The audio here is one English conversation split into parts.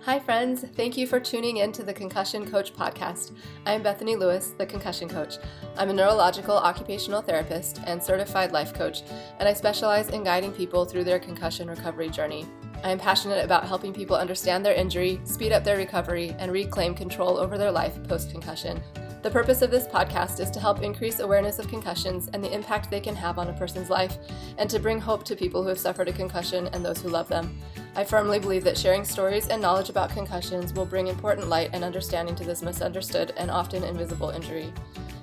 Hi friends, thank you for tuning in to the Concussion Coach podcast. I'm Bethany Lewis, the Concussion Coach. I'm a neurological occupational therapist and certified life coach, and I specialize in guiding people through their concussion recovery journey. I am passionate about helping people understand their injury, speed up their recovery, and reclaim control over their life post-concussion. The purpose of this podcast is to help increase awareness of concussions and the impact they can have on a person's life, and to bring hope to people who have suffered a concussion and those who love them. I firmly believe that sharing stories and knowledge about concussions will bring important light and understanding to this misunderstood and often invisible injury.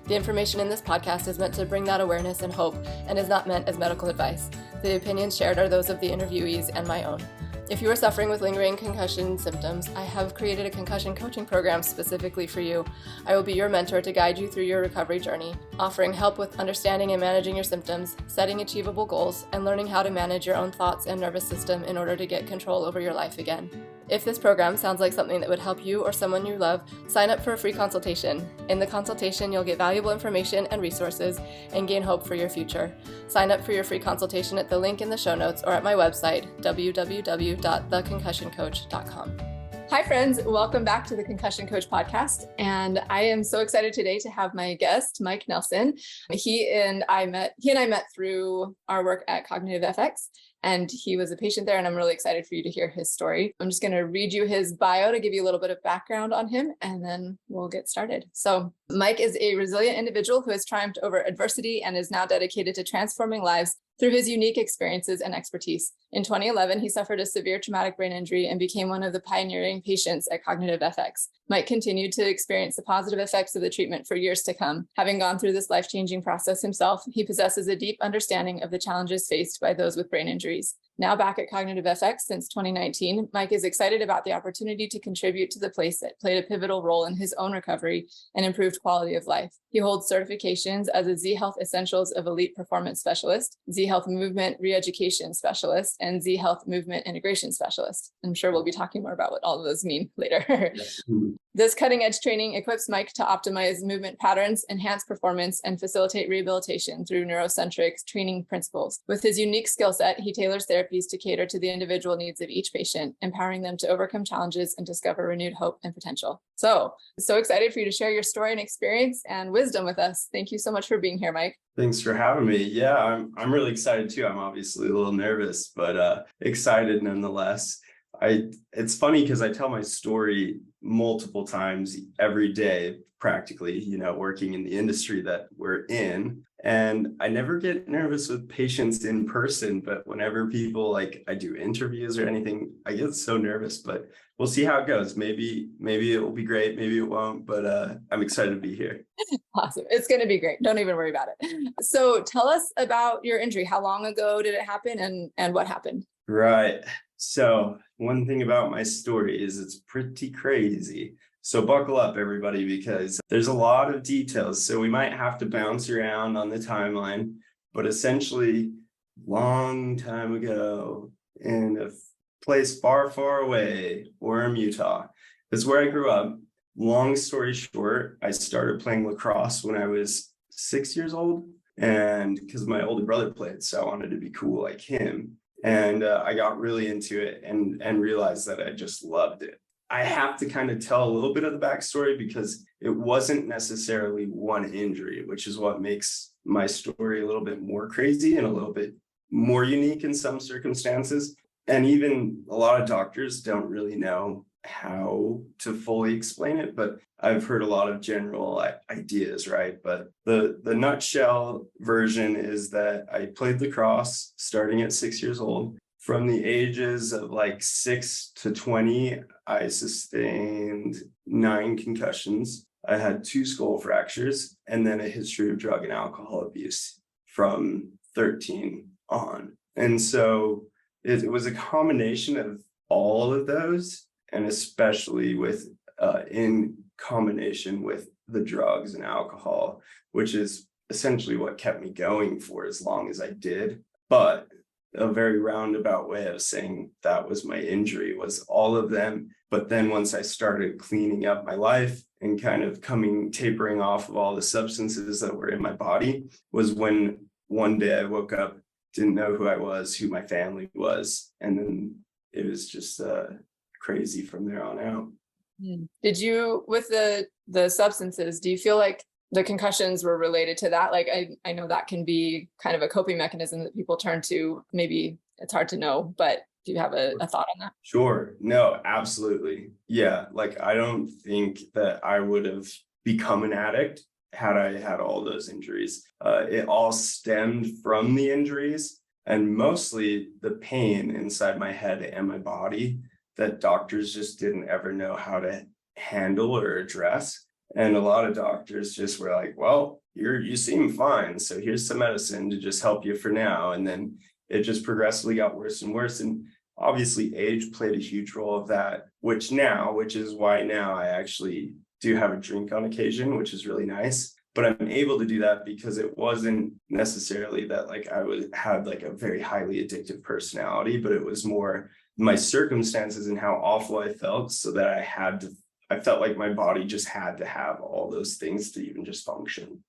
The information in this podcast is meant to bring that awareness and hope and is not meant as medical advice. The opinions shared are those of the interviewees and my own. If you are suffering with lingering concussion symptoms, I have created a concussion coaching program specifically for you. I will be your mentor to guide you through your recovery journey, offering help with understanding and managing your symptoms, setting achievable goals, and learning how to manage your own thoughts and nervous system in order to get control over your life again. If this program sounds like something that would help you or someone you love, sign up for a free consultation. In the consultation, you'll get valuable information and resources and gain hope for your future. Sign up for your free consultation at the link in the show notes or at my website, www.theconcussioncoach.com. Hi friends, welcome back to the Concussion Coach podcast. And I am so excited today to have my guest, Mike Nelson. He and I met through our work at CognitiveFX. And he was a patient there, and I'm really excited for you to hear his story. I'm just going to read you his bio to give you a little bit of background on him, and then we'll get started. So Mike is a resilient individual who has triumphed over adversity and is now dedicated to transforming lives through his unique experiences and expertise. In 2011, he suffered a severe traumatic brain injury and became one of the pioneering patients at CognitiveFX. Mike continued to experience the positive effects of the treatment for years to come. Having gone through this life-changing process himself, he possesses a deep understanding of the challenges faced by those with brain injuries. Now back at CognitiveFX since 2019, Mike is excited about the opportunity to contribute to the place that played a pivotal role in his own recovery and improved quality of life. He holds certifications as a Z Health Essentials of Elite Performance Specialist, Z Health Movement Re-Education Specialist, and Z Health Movement Integration Specialist. I'm sure we'll be talking more about what all of those mean later. This cutting-edge training equips Mike to optimize movement patterns, enhance performance, and facilitate rehabilitation through neurocentric training principles. With his unique skill set, he tailors therapies to cater to the individual needs of each patient, empowering them to overcome challenges and discover renewed hope and potential. So excited for you to share your story and experience and wisdom with us. Thank you so much for being here, Mike. Thanks for having me. Yeah, I'm really excited too. I'm obviously a little nervous, but excited nonetheless. It's funny because I tell my story multiple times every day, practically, working in the industry that we're in. And I never get nervous with patients in person, but whenever people I do interviews or anything, I get so nervous, but we'll see how it goes. Maybe it will be great. Maybe it won't, but I'm excited to be here. Awesome. It's going to be great. Don't even worry about it. So tell us about your injury. How long ago did it happen and what happened? Right. So one thing about my story is it's pretty crazy. So buckle up, everybody, because there's a lot of details. So we might have to bounce around on the timeline, but essentially, long time ago in a place far, far away, Orem, Utah, is where I grew up. Long story short, I started playing lacrosse when I was 6 years old, and because my older brother played, so I wanted to be cool like him. And I got really into it and realized that I just loved it. I have to kind of tell a little bit of the backstory because it wasn't necessarily one injury, which is what makes my story a little bit more crazy and a little bit more unique in some circumstances. And even a lot of doctors don't really know how to fully explain it, but I've heard a lot of general ideas, right? But the nutshell version is that I played lacrosse starting at 6 years old. From the ages of 6 to 20, I sustained 9 concussions. I had 2 skull fractures and then a history of drug and alcohol abuse from 13 on. And so it was a combination of all of those, and especially in combination with the drugs and alcohol, which is essentially what kept me going for as long as I did. But a very roundabout way of saying that was my injury was all of them. But then once I started cleaning up my life and kind of tapering off of all the substances that were in my body was when one day I woke up, didn't know who I was, who my family was. And then it was just crazy from there on out. Did you, with the substances, do you feel like the concussions were related to that? Like, I know that can be kind of a coping mechanism that people turn to. Maybe it's hard to know, but do you have a thought on that? Sure. No, absolutely. Yeah. Like, I don't think that I would have become an addict had I had all those injuries. It all stemmed from the injuries and mostly the pain inside my head and my body that doctors just didn't ever know how to handle or address. And a lot of doctors just were like, well, you seem fine, so here's some medicine to just help you for now. And then it just progressively got worse and worse. And obviously age played a huge role of that, which is why now I actually do have a drink on occasion, which is really nice. But I'm able to do that because it wasn't necessarily that like I had like a very highly addictive personality, but it was more my circumstances and how awful I felt, so that I felt like my body just had to have all those things to even just function.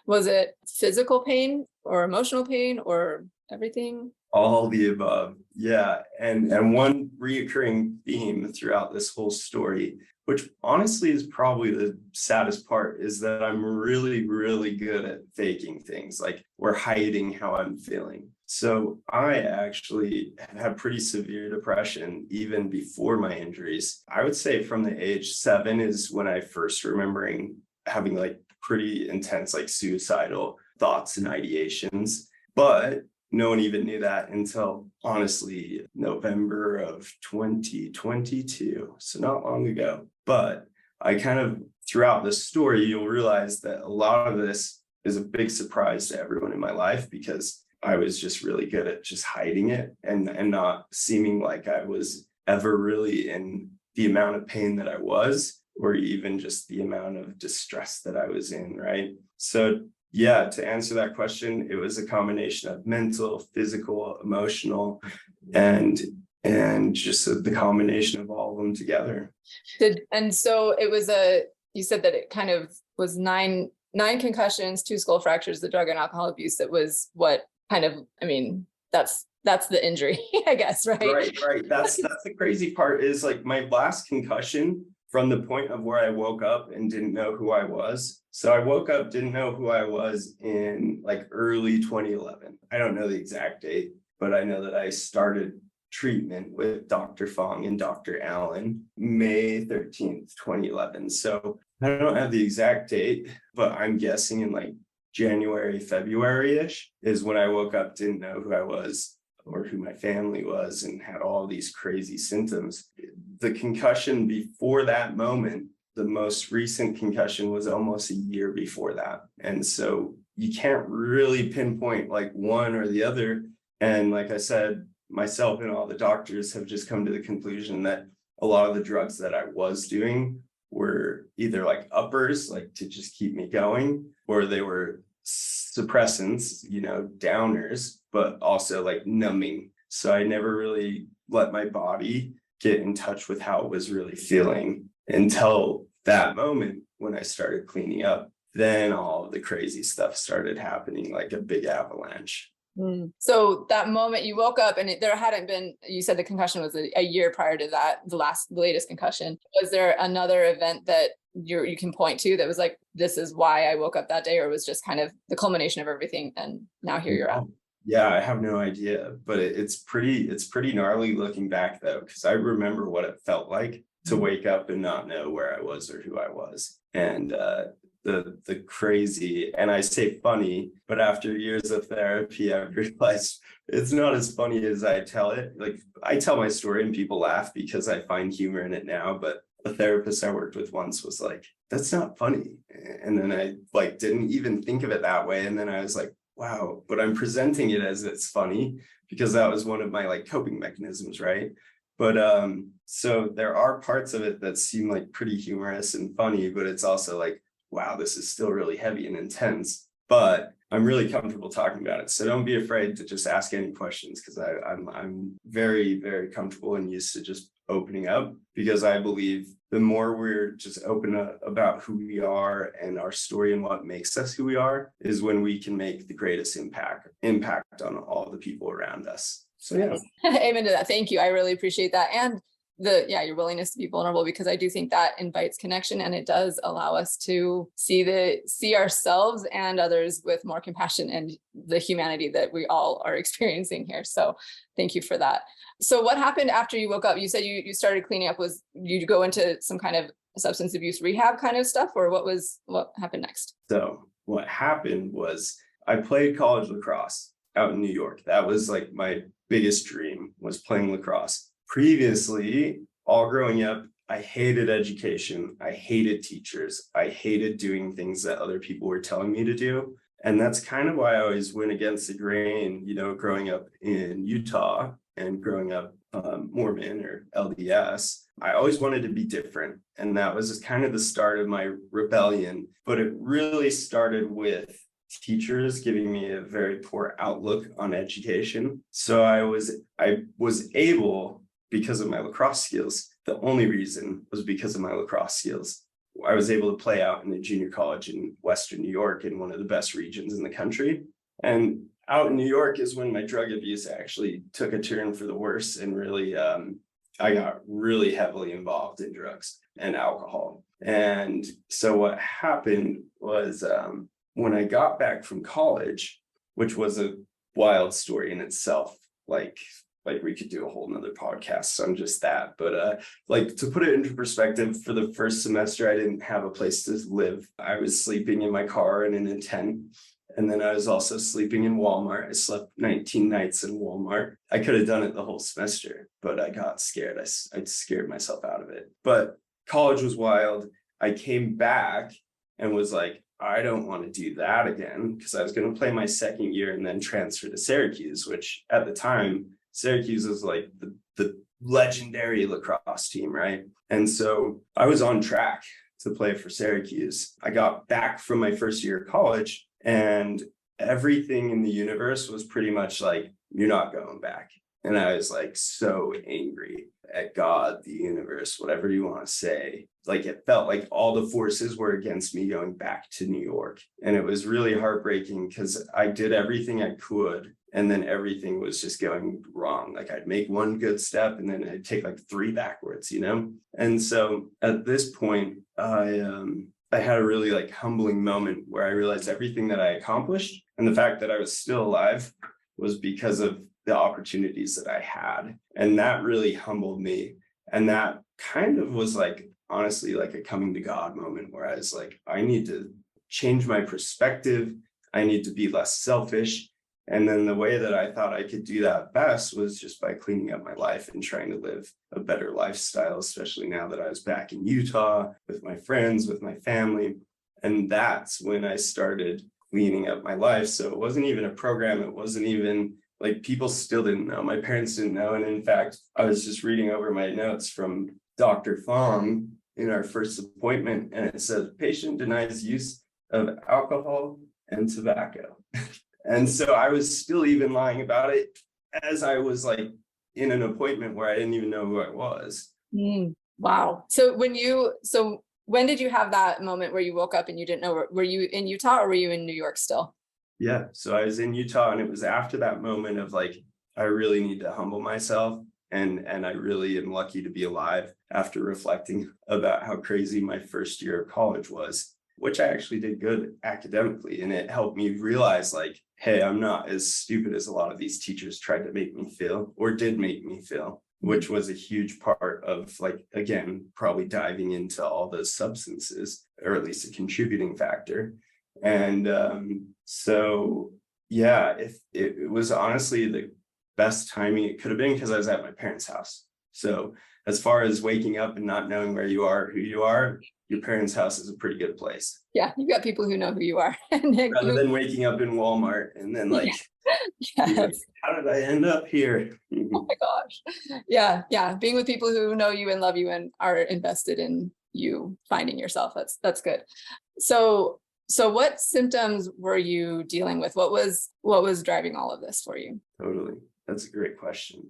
Was it physical pain or emotional pain or everything? All the above. Yeah. And one reoccurring theme throughout this whole story, which honestly is probably the saddest part, is that I'm really, really good at faking things, like or hiding how I'm feeling. So I actually had pretty severe depression even before my injuries. I would say from the age 7 is when I first remembering having like pretty intense like suicidal thoughts and ideations. But no one even knew that until honestly November of 2022. So not long ago. But I kind of, throughout this story, you'll realize that a lot of this is a big surprise to everyone in my life, because I was just really good at just hiding it and not seeming like I was ever really in the amount of pain that I was, or even just the amount of distress that I was in, right? So yeah, to answer that question, it was a combination of mental, physical, emotional, and just the combination of all of them together. And so it was you said that it kind of was nine concussions, 2 skull fractures, the drug and alcohol abuse. That was what kind of, I mean, that's the injury, I guess, right? Right. That's the crazy part, is like my last concussion from the point of where I woke up and didn't know who I was. So I woke up, didn't know who I was in like early 2011. I don't know the exact date, but I know that I started treatment with Dr. Fong and Dr. Allen May 13th, 2011. So I don't have the exact date, but I'm guessing in like January, February-ish is when I woke up, didn't know who I was or who my family was, and had all these crazy symptoms. The concussion before that moment, the most recent concussion, was almost a year before that. And so you can't really pinpoint like one or the other. And like I said, myself and all the doctors have just come to the conclusion that a lot of the drugs that I was doing were either like uppers, like to just keep me going, or they were suppressants, downers, but also like numbing. So I never really let my body get in touch with how it was really feeling until that moment when I started cleaning up. Then all of the crazy stuff started happening, like a big avalanche. So that moment you woke up and there hadn't been, you said the concussion was a year prior to that, the latest concussion. Was there another event that you can point to that was like, this is why I woke up that day, or was just kind of the culmination of everything and now here you're at? Yeah, I have no idea, but it's pretty gnarly looking back though, because I remember what it felt like to wake up and not know where I was or who I was. And the crazy, and I say funny, but after years of therapy, I've realized it's not as funny as I tell it. Like I tell my story and people laugh because I find humor in it now, but a therapist I worked with once was like, that's not funny. And then I like didn't even think of it that way. And then I was like, wow, but I'm presenting it as it's funny because that was one of my like coping mechanisms, right? But so there are parts of it that seem like pretty humorous and funny, but it's also like, wow, this is still really heavy and intense, but I'm really comfortable talking about it. So don't be afraid to just ask any questions, because I'm very, very comfortable and used to just opening up, because I believe the more we're just open about who we are and our story and what makes us who we are is when we can make the greatest impact on all the people around us. So yeah. Amen to that. Thank you. I really appreciate that. And your willingness to be vulnerable, because I do think that invites connection, and it does allow us to see ourselves and others with more compassion and the humanity that we all are experiencing here. So thank you for that. So what happened after you woke up? You said you started cleaning up. Was you go into some kind of substance abuse rehab kind of stuff, or what happened next? So what happened was I played college lacrosse out in New York. That was like my biggest dream, was playing lacrosse. Previously, all growing up, I hated education. I hated teachers. I hated doing things that other people were telling me to do. And that's kind of why I always went against the grain, growing up in Utah and growing up Mormon or LDS. I always wanted to be different. And that was just kind of the start of my rebellion. But it really started with teachers giving me a very poor outlook on education. So I was able, because of my lacrosse skills, the only reason was because of my lacrosse skills. I was able to play out in a junior college in Western New York, in one of the best regions in the country. And out in New York is when my drug abuse actually took a turn for the worse, and really, I got really heavily involved in drugs and alcohol. And so what happened was, when I got back from college, which was a wild story in itself, like we could do a whole nother podcast on just that. But to put it into perspective, for the first semester, I didn't have a place to live. I was sleeping in my car and in a tent. And then I was also sleeping in Walmart. I slept 19 nights in Walmart. I could have done it the whole semester, but I got scared. I scared myself out of it. But college was wild. I came back and was like, I don't want to do that again, because I was going to play my second year and then transfer to Syracuse, which at the time, Syracuse was like the legendary lacrosse team, right? And so I was on track to play for Syracuse. I got back from my first year of college, and everything in the universe was pretty much like, you're not going back. And I was like so angry at God, the universe, whatever you want to say. Like, it felt like all the forces were against me going back to New York. And it was really heartbreaking, because I did everything I could, and then everything was just going wrong. Like, I'd make one good step and then I'd take like 3 backwards, And so at this point, I had a really like humbling moment where I realized everything that I accomplished and the fact that I was still alive was because of the opportunities that I had. And that really humbled me. And that kind of was like, honestly, like a coming to God moment, where I was like, I need to change my perspective. I need to be less selfish. And then the way that I thought I could do that best was just by cleaning up my life and trying to live a better lifestyle, especially now that I was back in Utah with my friends, with my family. And that's when I started cleaning up my life. So it wasn't even a program. It wasn't even like, people still didn't know. My parents didn't know. And in fact, I was just reading over my notes from Dr. Fong in our first appointment, and it says patient denies use of alcohol and tobacco. And so I was still even lying about it as I was like in an appointment where I didn't even know who I was. Wow. So when did you have that moment where you woke up and you didn't know? Were you in Utah or were you in New York still? Yeah. So I was in Utah, and it was after that moment of like, I really need to humble myself. And I really am lucky to be alive, after reflecting about how crazy my first year of college was, which I actually did good academically. And it helped me realize like, hey, I'm not as stupid as a lot of these teachers tried to make me feel, or did make me feel, which was a huge part of like, again, probably diving into all those substances, or at least a contributing factor. And so, yeah, if it was honestly the best timing it could have been, because I was at my parents' house. So as far as waking up and not knowing where you are, who you are, your parents' house is a pretty good place. Yeah, you've got people who know who you are. Rather than waking up in Walmart and then like, like, how did I end up here? Oh my gosh. Yeah. Being with people who know you and love you and are invested in you finding yourself. That's good. So what symptoms were you dealing with? What was driving all of this for you? Totally. That's a great question.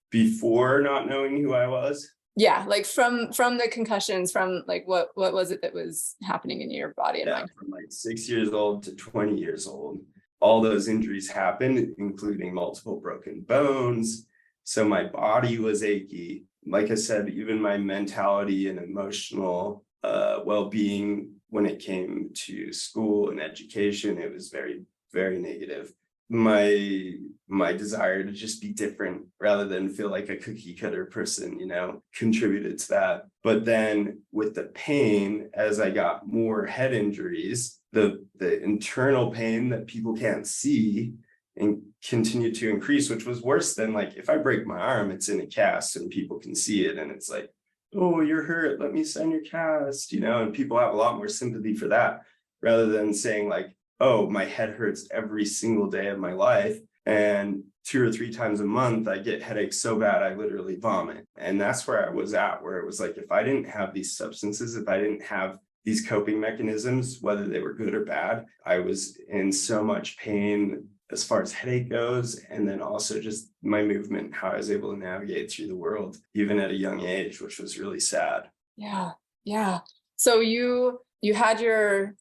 Before not knowing who I was? Yeah, like from the concussions, from like what was it that was happening in your body and mind? From like 6 years old to 20 years old, all those injuries happened, including multiple broken bones. So my body was achy. like I said, even my mentality and emotional well-being when it came to school and education, it was very, very negative. My desire to just be different rather than feel like a cookie cutter person, contributed to that. But then with the pain, as I got more head injuries, the internal pain that people can't see and continued to increase, which was worse than, like, if I break my arm, it's in a cast and people can see it. And it's like, oh, you're hurt, let me sign your cast, and people have a lot more sympathy for that rather than saying, like, oh, my head hurts every single day of my life. And 2 or 3 times a month, I get headaches so bad, I literally vomit. And that's where I was at, where it was like, if I didn't have these substances, if I didn't have these coping mechanisms, whether they were good or bad, I was in so much pain as far as headache goes. And then also just my movement, how I was able to navigate through the world, even at a young age, which was really sad. Yeah. Yeah. So you had your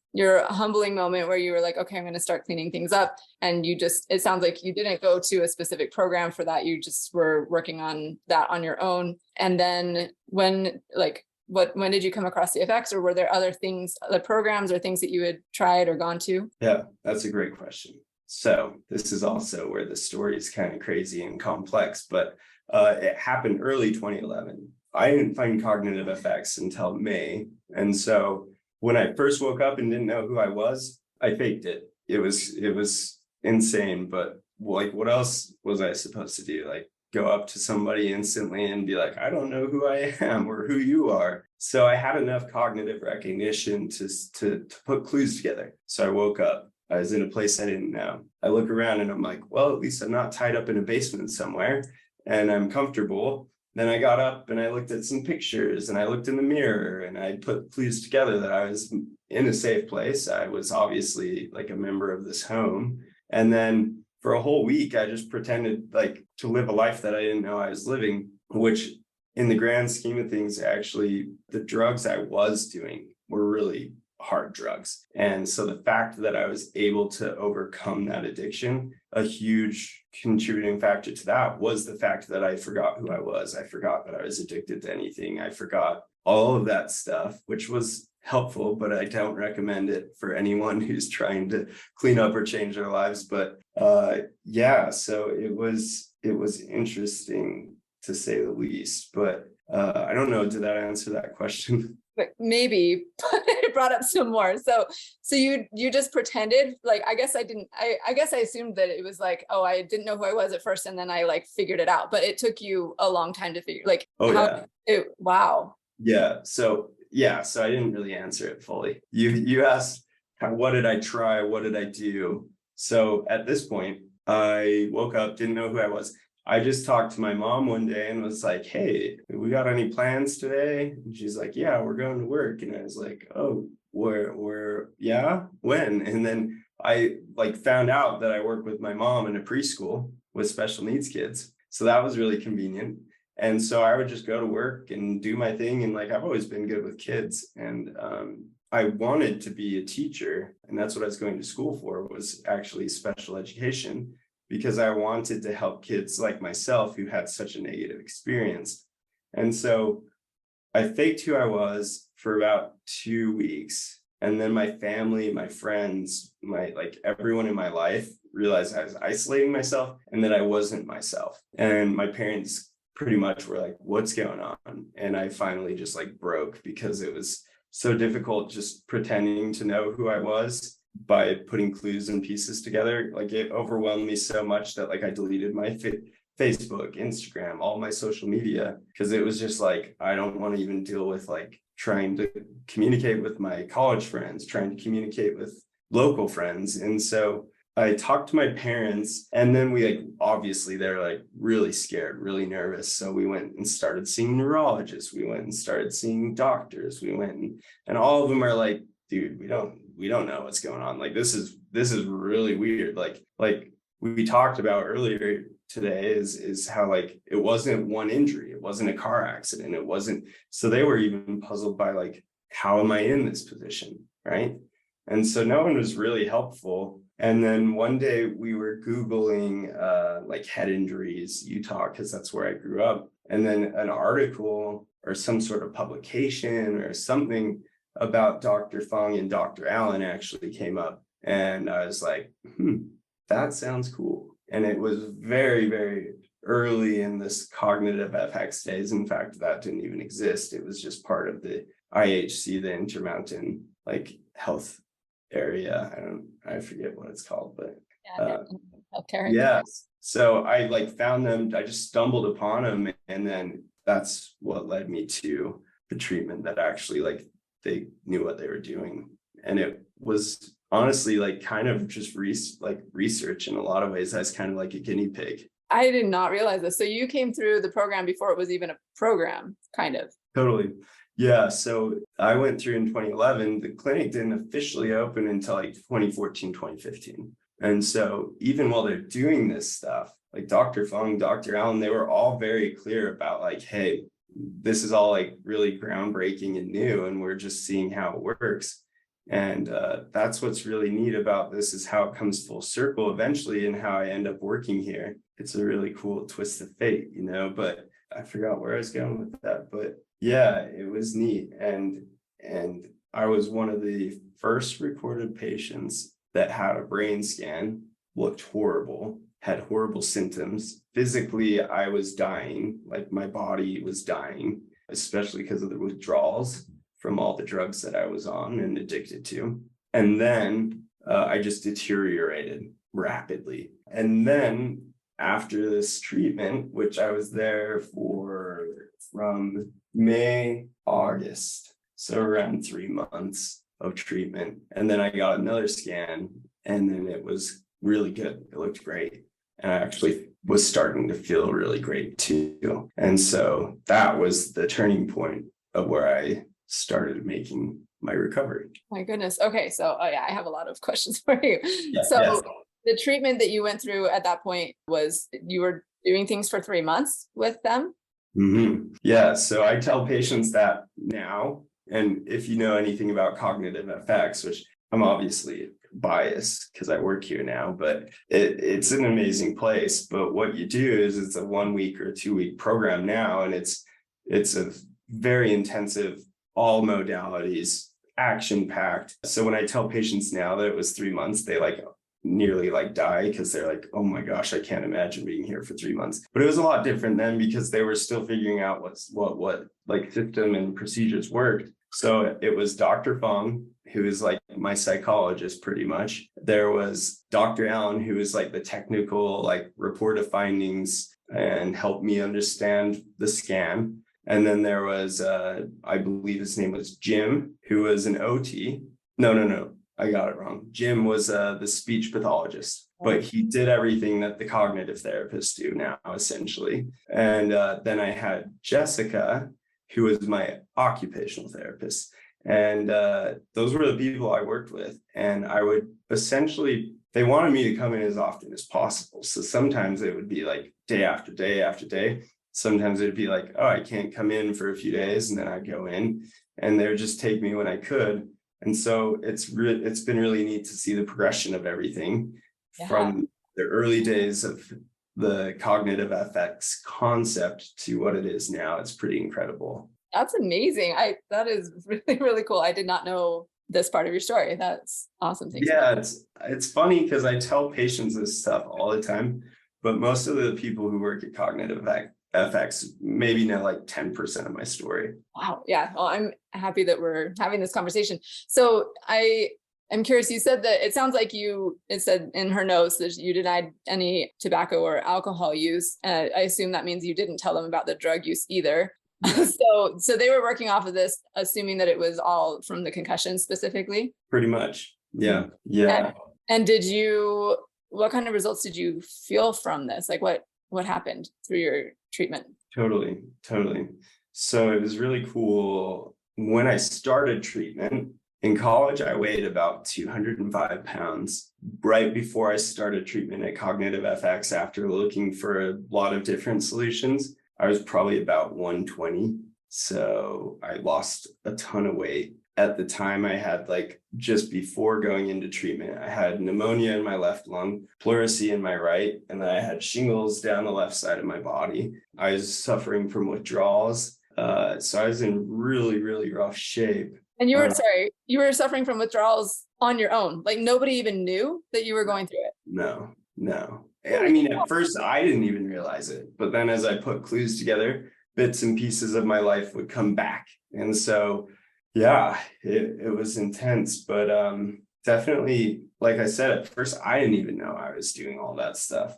humbling moment where you were like, okay, I'm going to start cleaning things up. And it sounds like you didn't go to a specific program for that. You just were working on that on your own. And then when did you come across the FX, or were there other things, the programs or things that you had tried or gone to? Yeah, that's a great question. So this is also where the story is kind of crazy and complex, but it happened early 2011. I didn't find CognitiveFX until May. And so when I first woke up and didn't know who I was, I faked it. It was insane, but like, what else was I supposed to do? Like, go up to somebody instantly and be like, I don't know who I am or who you are. So I had enough cognitive recognition to put clues together. So I woke up. I was in a place I didn't know. I look around and I'm like, well, at least I'm not tied up in a basement somewhere and I'm comfortable. Then I got up and I looked at some pictures and I looked in the mirror and I put clues together that I was in a safe place. I was obviously like a member of this home. And then for a whole week, I just pretended like to live a life that I didn't know I was living, which in the grand scheme of things, actually, the drugs I was doing were really hard drugs. And so the fact that I was able to overcome that addiction, a huge contributing factor to that was the fact that I forgot who I was. I forgot that I was addicted to anything. I forgot all of that stuff, which was helpful, but I don't recommend it for anyone who's trying to clean up or change their lives. But yeah, so it was interesting to say the least. But I don't know, did that answer that question? But maybe, but it brought up some more. So you just pretended, like, I guess I assumed that it was like, oh, I didn't know who I was at first, and then I like figured it out, but it took you a long time to figure, like, wow. Yeah. So I didn't really answer it fully. You asked, what did I try? What did I do? So at this point, I woke up, didn't know who I was. I just talked to my mom one day and was like, hey, we got any plans today? And she's like, yeah, we're going to work. And I was like, oh, where, yeah, when? And then I like found out that I work with my mom in a preschool with special needs kids. So that was really convenient. And so I would just go to work and do my thing. And like, I've always been good with kids. And I wanted to be a teacher. And that's what I was going to school for, was actually special education, because I wanted to help kids like myself who had such a negative experience. And so I faked who I was for about 2 weeks. And then my family, my friends, everyone in my life realized I was isolating myself and that I wasn't myself. And my parents pretty much were like, what's going on? And I finally just like broke, because it was so difficult just pretending to know who I was by putting clues and pieces together. Like, it overwhelmed me so much that like I deleted my Facebook, Instagram, all my social media, because it was just like, I don't want to even deal with like trying to communicate with my college friends, trying to communicate with local friends. And so I talked to my parents, and then obviously they're like really scared, really nervous. So we went and started seeing neurologists. We went and started seeing doctors. We went and all of them are like, dude, we don't know what's going on. Like, this is really weird. Like we talked about earlier today is how like it wasn't one injury. It wasn't a car accident. It wasn't. So they were even puzzled by like, how am I in this position? Right. And so no one was really helpful. And then one day we were Googling like head injuries, Utah, because that's where I grew up. And then an article or some sort of publication or something about Dr. Fung and Dr. Allen actually came up. And I was like, that sounds cool. And it was very, very early in this CognitiveFX days. In fact, that didn't even exist. It was just part of the IHC, the Intermountain health area. I forget what it's called, but healthcare. Yes. So I found them, I just stumbled upon them, and then that's what led me to the treatment that actually they knew what they were doing. And it was honestly kind of just research in a lot of ways. I was kind of like a guinea pig. I did not realize this. So you came through the program before it was even a program, kind of. Totally. Yeah. So I went through in 2011. The clinic didn't officially open until 2014, 2015. And so even while they're doing this stuff, Dr. Fung, Dr. Allen, they were all very clear about hey, this is all really groundbreaking and new, and we're just seeing how it works. And that's what's really neat about this, is how it comes full circle eventually and how I end up working here. It's a really cool twist of fate, but I forgot where I was going with that. But yeah, it was neat. And I was one of the first reported patients that had a brain scan, looked horrible, had horrible symptoms. Physically, I was dying, my body was dying, especially because of the withdrawals from all the drugs that I was on and addicted to. And then I just deteriorated rapidly. And then after this treatment, which I was there from May, August, so around 3 months of treatment. And then I got another scan, and then it was really good. It looked great. And I actually was starting to feel really great too. And so that was the turning point of where I started making my recovery. My goodness. Okay. So I have a lot of questions for you. Yes, so yes. The treatment that you went through at that point was you were doing things for 3 months with them? Mm-hmm. Yeah. So I tell patients that now, and if you know anything about CognitiveFX, which I'm obviously biased because I work here now, but it's an amazing place. But what you do is it's a 1 week or 2 week program now, and it's a very intensive, all modalities, action packed. So when I tell patients now that it was 3 months, they nearly die, because they're like, oh my gosh, I can't imagine being here for 3 months. But it was a lot different then, because they were still figuring out what system and procedures worked. So it was Dr. Fung, who is my psychologist pretty much. There was Dr. Allen, who is the technical report of findings and helped me understand the scan. And then there was I believe his name was Jim, who was an OT. No, I got it wrong. Jim was the speech pathologist, but he did everything that the cognitive therapists do now, essentially. And then I had Jessica, who was my occupational therapist. And those were the people I worked with. And I would essentially, they wanted me to come in as often as possible. So sometimes it would be day after day after day. Sometimes it'd be oh, I can't come in for a few days. And then I'd go in, and they would just take me when I could. And so it's been really neat to see the progression of everything from the early days of the CognitiveFX concept to what it is now. It's pretty incredible. That's amazing. That is really, really cool. I did not know this part of your story. That's awesome. Thanks. Yeah, it's funny because I tell patients this stuff all the time, but most of the people who work at CognitiveFX maybe know 10% of my story. Wow. Yeah. Well, I'm happy that we're having this conversation. So I'm curious, you said that it sounds like it said in her notes that you denied any tobacco or alcohol use. I assume that means you didn't tell them about the drug use either. So they were working off of this, assuming that it was all from the concussion specifically? Pretty much. Yeah. Yeah. And what kind of results did you feel from this? What happened through your treatment? Totally. So it was really cool. When I started treatment in college, I weighed about 205 pounds. Right before I started treatment at CognitiveFX, after looking for a lot of different solutions, I was probably about 120. So I lost a ton of weight. At the time, I had just before going into treatment, I had pneumonia in my left lung, pleurisy in my right, and then I had shingles down the left side of my body. I was suffering from withdrawals. So I was in really, really rough shape. And you were suffering from withdrawals on your own. Like nobody even knew that you were going through it. No. I mean, at first I didn't even realize it, but then as I put clues together, bits and pieces of my life would come back. And so, yeah, it was intense, but definitely, like I said, at first I didn't even know I was doing all that stuff.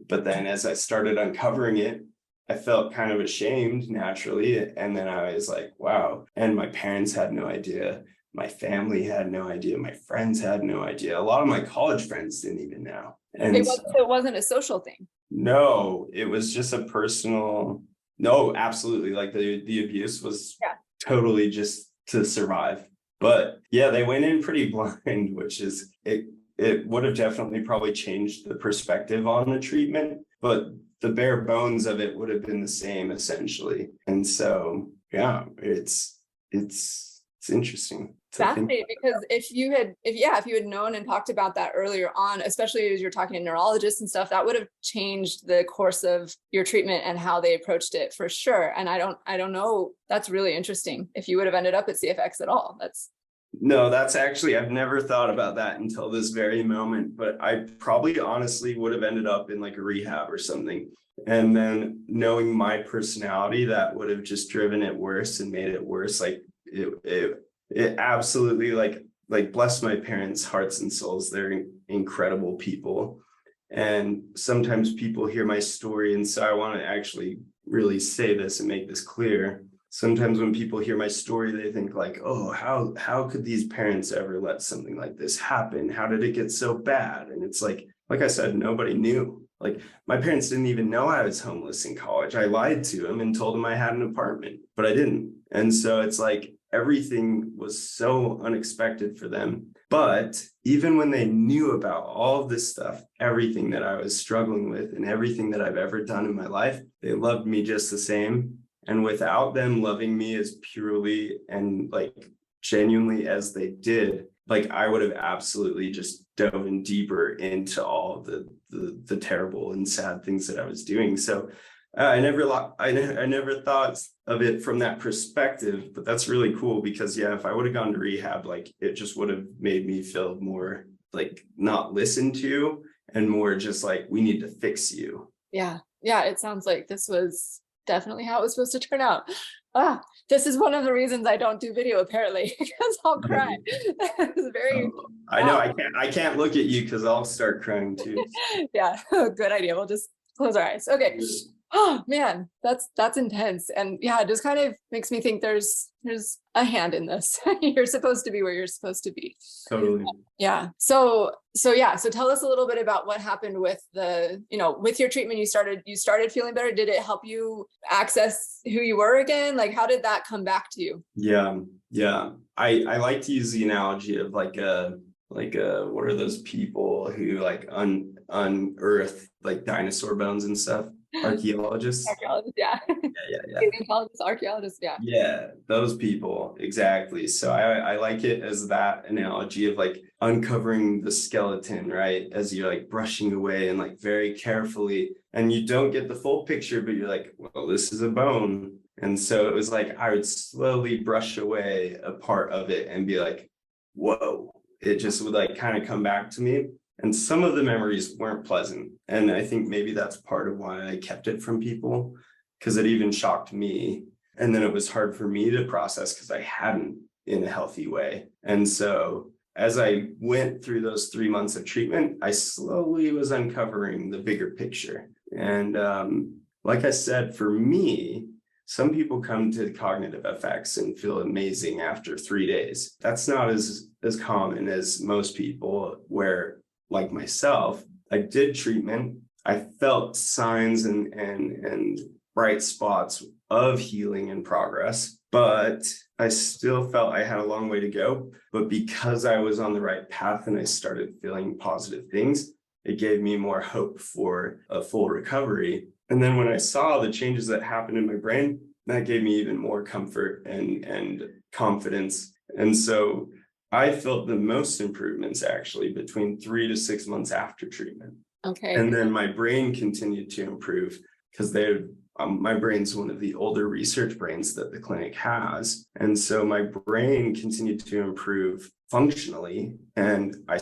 But then as I started uncovering it, I felt kind of ashamed naturally. And then I was like, wow. And my parents had no idea. My family had no idea. My friends had no idea. A lot of my college friends didn't even know. And it wasn't a social thing. No, it was just a personal. No, absolutely. Like the abuse was totally just to survive. But yeah, they went in pretty blind, which is it would have definitely probably changed the perspective on the treatment, but the bare bones of it would have been the same essentially. And so, yeah, it's interesting. Fascinating, because if you had known and talked about that earlier on, especially as you're talking to neurologists and stuff, that would have changed the course of your treatment and how they approached it for sure. And I don't know. That's really interesting. If you would have ended up at CFX at all, that's actually, I've never thought about that until this very moment, but I probably honestly would have ended up in like a rehab or something. And then knowing my personality, that would have just driven it worse and made it worse. Like it absolutely like bless my parents' hearts and souls. They're incredible people. And sometimes people hear my story. And so I want to actually really say this and make this clear. Sometimes when people hear my story, they think like, oh, how could these parents ever let something like this happen? How did it get so bad? And it's like I said, nobody knew. Like my parents didn't even know I was homeless in college. I lied to them and told them I had an apartment, but I didn't. And so it's like everything was so unexpected for them. But even when they knew about all of this stuff, everything that I was struggling with and everything that I've ever done in my life, they loved me just the same. And without them loving me as purely and like genuinely as they did, like I would have absolutely just dove in deeper into all the terrible and sad things that I was doing. So I never thought of it from that perspective, but that's really cool because if I would have gone to rehab, like it just would have made me feel more like not listened to and more just like we need to fix you. Yeah. It sounds like this was definitely how it was supposed to turn out. This is one of the reasons I don't do video apparently, because I'll cry. It's very. I know I can't look at you because I'll start crying too. Yeah, good idea. We'll just close our eyes. Okay. Oh man, that's intense. And it just kind of makes me think there's a hand in this. You're supposed to be where you're supposed to be. Totally. Yeah. So tell us a little bit about what happened with with your treatment. You started feeling better. Did it help you access who you were again? Like, how did that come back to you? Yeah. I like to use the analogy of what are those people who like unearth like dinosaur bones and stuff? Archaeologists. Yeah. Paleontologists, archaeologists, yeah, those people, exactly. So I like it as that analogy of like uncovering the skeleton, right, as you're like brushing away and like very carefully, and you don't get the full picture, but you're like, well, this is a bone. And so it was like I would slowly brush away a part of it and be like, whoa. It just would like kind of come back to me. And some of the memories weren't pleasant. And I think maybe that's part of why I kept it from people, because it even shocked me. And then it was hard for me to process because I hadn't in a healthy way. And so as I went through those 3 months of treatment, I slowly was uncovering the bigger picture. And like I said, for me, some people come to CognitiveFX and feel amazing after 3 days. That's not as common as most people, where like myself, I did treatment. I felt signs and bright spots of healing and progress, but I still felt I had a long way to go. But because I was on the right path and I started feeling positive things, it gave me more hope for a full recovery. And then when I saw the changes that happened in my brain, that gave me even more comfort and confidence. And so I felt the most improvements actually between 3 to 6 months after treatment. Okay. And then my brain continued to improve because my brain's one of the older research brains that the clinic has. And so my brain continued to improve functionally, and I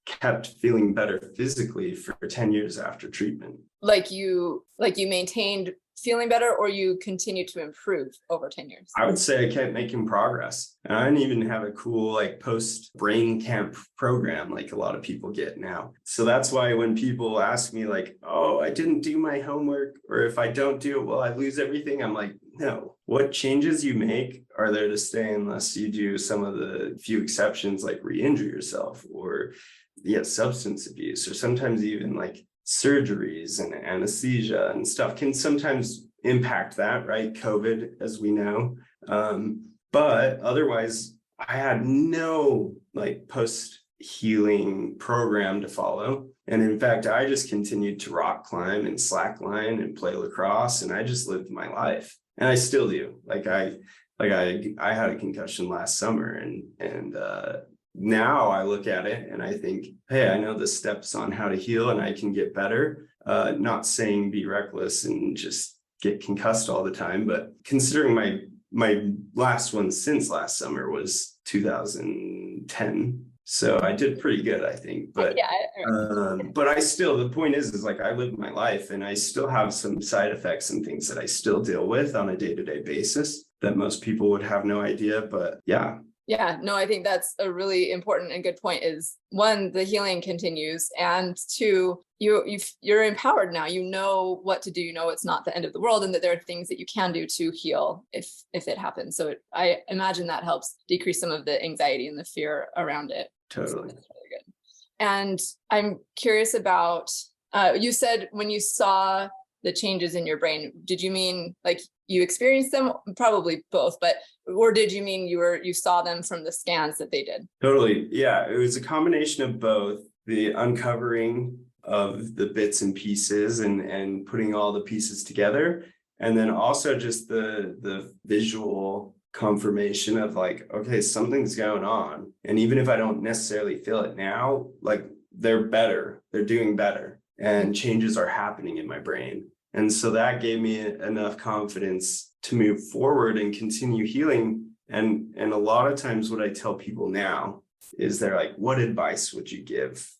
kept feeling better physically for 10 years after treatment. Like you maintained feeling better, or you continue to improve over 10 years? I would say I kept making progress. And I didn't even have a cool like post brain camp program like a lot of people get now. So that's why when people ask me like, oh, I didn't do my homework, or if I don't do it, will I lose everything? I'm like, no. What changes you make are there to stay unless you do some of the few exceptions like re-injure yourself or substance abuse, or sometimes even like surgeries and anesthesia and stuff can sometimes impact that, right? COVID, as we know. But otherwise, I had no like post-healing program to follow. And in fact, I just continued to rock climb and slackline and play lacrosse, and I just lived my life. And I still do. I had a concussion last summer, and now I look at it and I think, hey, I know the steps on how to heal and I can get better. Not saying be reckless and just get concussed all the time, but considering my last one since last summer was 2010. So I did pretty good, I think. But but I still, the point is like I live my life and I still have some side effects and things that I still deal with on a day-to-day basis that most people would have no idea. But yeah. Yeah, no, I think that's a really important and good point. Is one, the healing continues, and two, you're empowered now. You know what to do. You know it's not the end of the world, and that there are things that you can do to heal if it happens. So I imagine that helps decrease some of the anxiety and the fear around it. Totally. So that's really good. And I'm curious about, you said when you saw the changes in your brain, did you mean like you experienced them? Probably both, or did you mean you saw them from the scans that they did? Totally. Yeah, it was a combination of both. The uncovering of the bits and pieces and putting all the pieces together. And then also just the visual confirmation of like, okay, something's going on. And even if I don't necessarily feel it now, like they're doing better, and changes are happening in my brain. And so that gave me enough confidence to move forward and continue healing. And a lot of times what I tell people now is they're like, what advice would you give,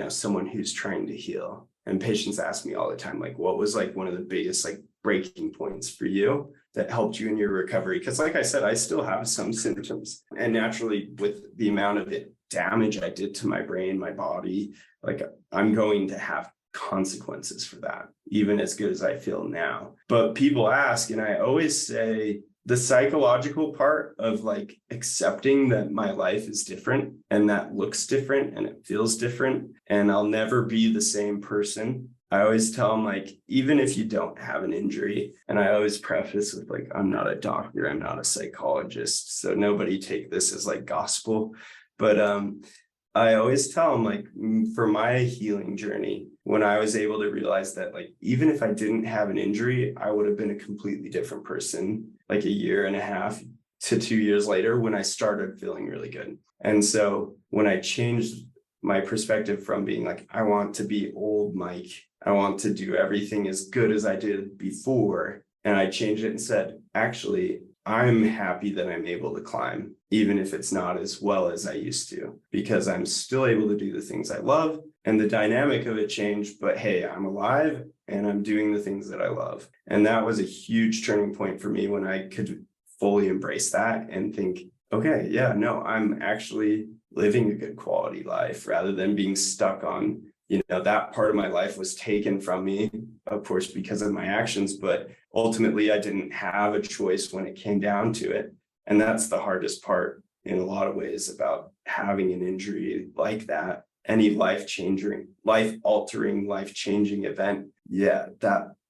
someone who's trying to heal? And patients ask me all the time, like, what was like one of the biggest like breaking points for you that helped you in your recovery? Because like I said, I still have some symptoms. And naturally, with the amount of damage I did to my brain, my body, like I'm going to have consequences for that, even as good as I feel now. But people ask, and I always say the psychological part of like accepting that my life is different and that looks different and it feels different and I'll never be the same person. I always tell them like, even if you don't have an injury, and I always preface with like, I'm not a doctor, I'm not a psychologist, so nobody take this as like gospel. But I always tell them like for my healing journey, when I was able to realize that like, even if I didn't have an injury, I would have been a completely different person, like a year and a half to 2 years later when I started feeling really good. And so when I changed my perspective from being like, I want to be old Mike, I want to do everything as good as I did before. And I changed it and said, actually, I'm happy that I'm able to climb, even if it's not as well as I used to, because I'm still able to do the things I love and the dynamic of it changed. But hey, I'm alive and I'm doing the things that I love. And that was a huge turning point for me when I could fully embrace that and think, okay, yeah, no, I'm actually living a good quality life rather than being stuck on, that part of my life was taken from me, of course, because of my actions, but ultimately I didn't have a choice when it came down to it. And that's the hardest part in a lot of ways about having an injury like that, any life-altering, life-changing event. Yeah,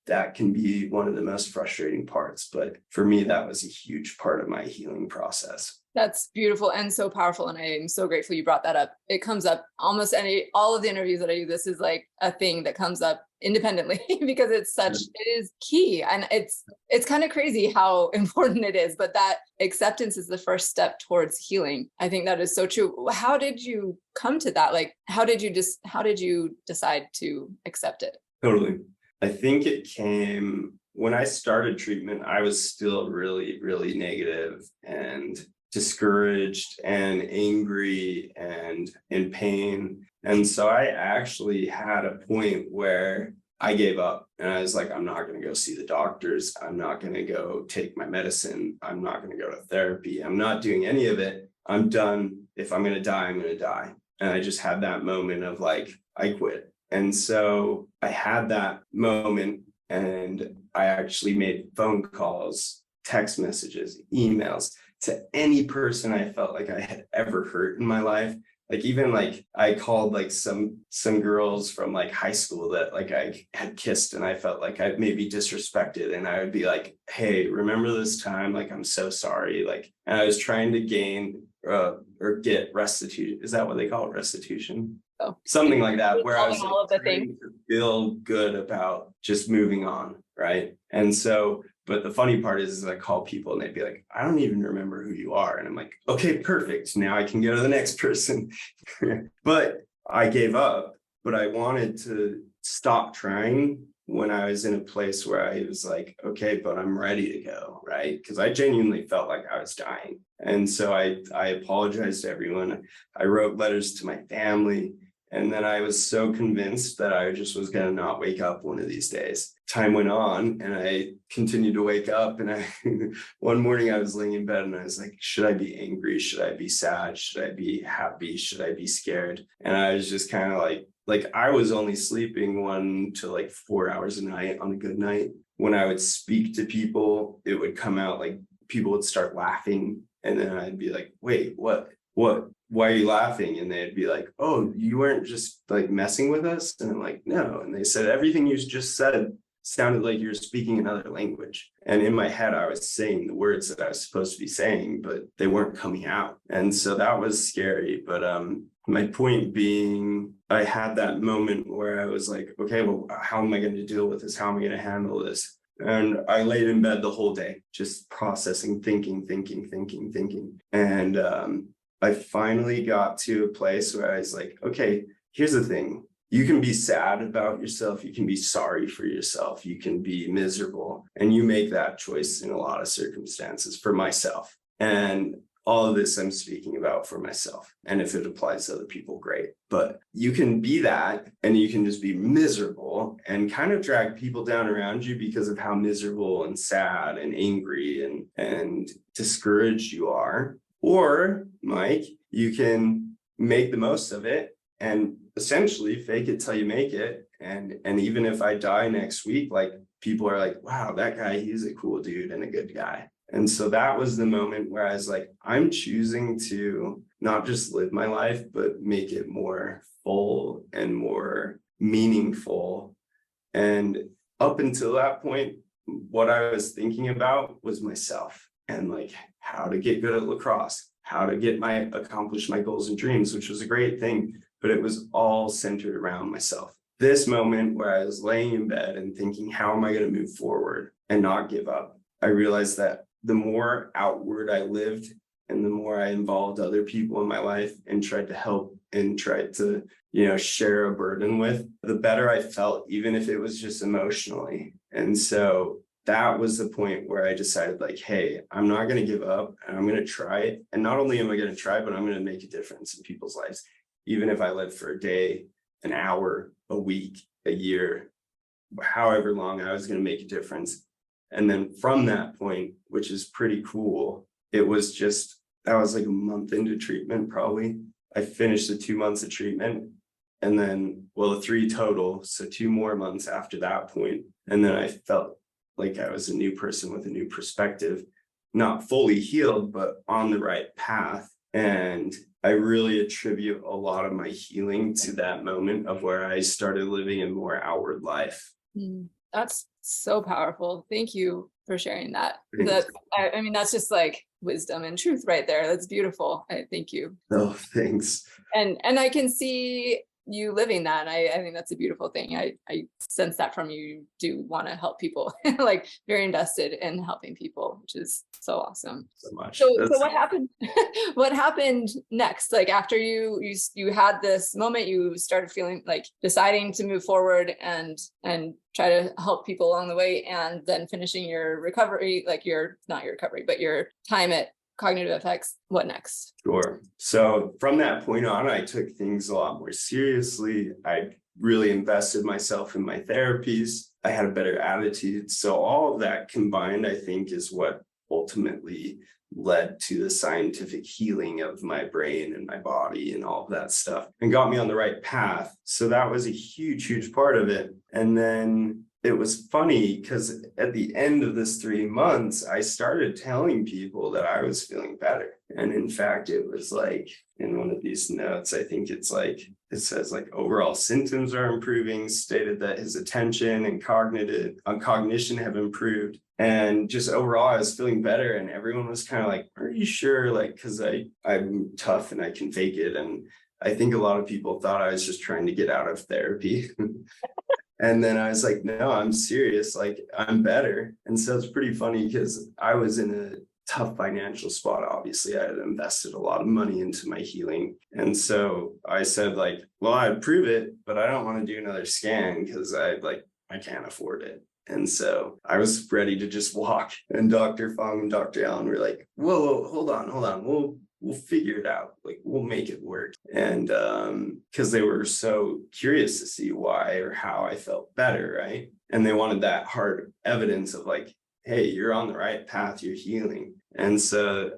that can be one of the most frustrating parts. But for me, that was a huge part of my healing process. That's beautiful and so powerful. And I am so grateful you brought that up. It comes up almost all of the interviews that I do. This is like a thing that comes up independently because it is key. And it's kind of crazy how important it is, but that acceptance is the first step towards healing. I think that is so true. How did you come to that? Like, how did you decide to accept it? Totally. I think it came when I started treatment. I was still really, really negative and discouraged and angry and in pain. And so I actually had a point where I gave up and I was like, I'm not going to go see the doctors. I'm not going to go take my medicine. I'm not going to go to therapy. I'm not doing any of it. I'm done. If I'm going to die, I'm going to die. And I just had that moment of like, I quit. And so I had that moment and I actually made phone calls, text messages, emails to any person I felt like I had ever hurt in my life. Like even like I called like some girls from like high school that like I had kissed and I felt like I maybe disrespected, and I would be like, hey, remember this time? Like, I'm so sorry. Like, and I was trying to gain or get restitution. Is that what they call it? Restitution? Oh. Something like that, where I was all of the trying things to feel good about just moving on, right? And so, but the funny part is I call people and they'd be like, I don't even remember who you are. And I'm like, okay, perfect. Now I can go to the next person. But I gave up, but I wanted to stop trying when I was in a place where I was like, okay, but I'm ready to go, right? Because I genuinely felt like I was dying. And so I apologized to everyone. I wrote letters to my family. And then I was so convinced that I just was going to not wake up one of these days. Time went on and I continued to wake up. And one morning I was laying in bed and I was like, should I be angry? Should I be sad? Should I be happy? Should I be scared? And I was just kind of like I was only sleeping 1 to like 4 hours a night on a good night. When I would speak to people, it would come out like people would start laughing. And then I'd be like, wait, what? Why are you laughing? And they'd be like, oh, you weren't just like messing with us? And I'm like, no. And they said, everything you just said sounded like you were speaking another language. And in my head, I was saying the words that I was supposed to be saying, but they weren't coming out. And so that was scary. But my point being, I had that moment where I was like, okay, well, how am I going to deal with this? How am I going to handle this? And I laid in bed the whole day, just processing, thinking. And I finally got to a place where I was like, okay, here's the thing. You can be sad about yourself. You can be sorry for yourself. You can be miserable. And you make that choice in a lot of circumstances. For myself. And all of this I'm speaking about for myself. And if it applies to other people, great. But you can be that and you can just be miserable and kind of drag people down around you because of how miserable and sad and angry and discouraged you are. Or, Mike, you can make the most of it and essentially fake it till you make it. And even if I die next week, like people are like, wow, that guy, he's a cool dude and a good guy. And so that was the moment where I was like, I'm choosing to not just live my life, but make it more full and more meaningful. And up until that point, what I was thinking about was myself and like how to get good at lacrosse, how to accomplish my goals and dreams, which was a great thing, but it was all centered around myself. This moment where I was laying in bed and thinking, how am I going to move forward and not give up? I realized that the more outward I lived and the more I involved other people in my life and tried to help and tried to, share a burden with, the better I felt, even if it was just emotionally. And so that was the point where I decided like, hey, I'm not going to give up and I'm going to try it. And not only am I going to try, but I'm going to make a difference in people's lives. Even if I live for a day, an hour, a week, a year, however long, I was going to make a difference. And then from that point, which is pretty cool, that was like a month into treatment, probably. I finished the 2 months of treatment and then, the 3 total. So 2 more months after that point. And then I felt like I was a new person with a new perspective, not fully healed, but on the right path. And I really attribute a lot of my healing to that moment of where I started living a more outward life. That's so powerful. Thank you for sharing that. Thanks. I mean, that's just like wisdom and truth right there. That's beautiful. Thank you. Oh, thanks. And I can see you living that. I think that's a beautiful thing. I sense that from you. You do want to help people, like very invested in helping people, which is so awesome. So much. So what happened? What happened next? Like after you had this moment, you started feeling like deciding to move forward and try to help people along the way, and then finishing your recovery, like not your recovery, but your time at CognitiveFX. What next? Sure. So from that point on, I took things a lot more seriously. I really invested myself in my therapies. I had a better attitude. So all of that combined, I think, is what ultimately led to the scientific healing of my brain and my body and all of that stuff, and got me on the right path. So that was a huge, huge part of it. And then it was funny because at the end of this 3 months, I started telling people that I was feeling better. And in fact, it was like in one of these notes, I think it's like, it says like overall symptoms are improving, stated that his attention and cognition have improved. And just overall, I was feeling better. And everyone was kind of like, are you sure? Like, because I'm tough and I can fake it. And I think a lot of people thought I was just trying to get out of therapy. And then I was like, no, I'm serious. Like, I'm better. And so it's pretty funny because I was in a tough financial spot. Obviously, I had invested a lot of money into my healing. And so I said, like, well, I'd prove it, but I don't want to do another scan because I can't afford it. And so I was ready to just walk. And Dr. Fong and Dr. Allen were like, whoa, hold on. We'll figure it out. Like, we'll make it work. And because they were so curious to see why or how I felt better, right? And they wanted that hard evidence of like, hey, you're on the right path, you're healing. And so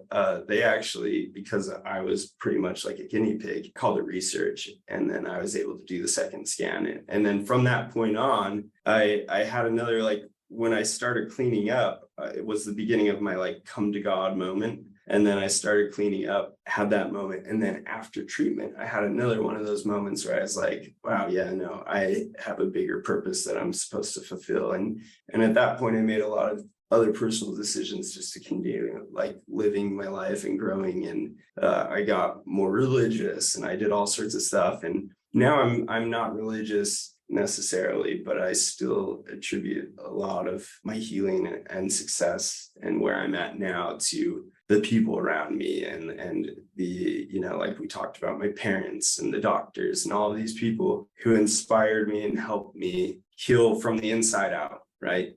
they actually, because I was pretty much like a guinea pig, called it research. And then I was able to do the second scan. And then from that point on, I had another, like, when I started cleaning up, it was the beginning of my like come to God moment. And then I started cleaning up, had that moment. And then after treatment, I had another one of those moments where I was like, wow, yeah, no, I have a bigger purpose that I'm supposed to fulfill. And at that point, I made a lot of other personal decisions just to continue like living my life and growing. And I got more religious and I did all sorts of stuff. And now I'm not religious necessarily, but I still attribute a lot of my healing and success and where I'm at now to the people around me and the, like we talked about, my parents and the doctors and all of these people who inspired me and helped me heal from the inside out, right?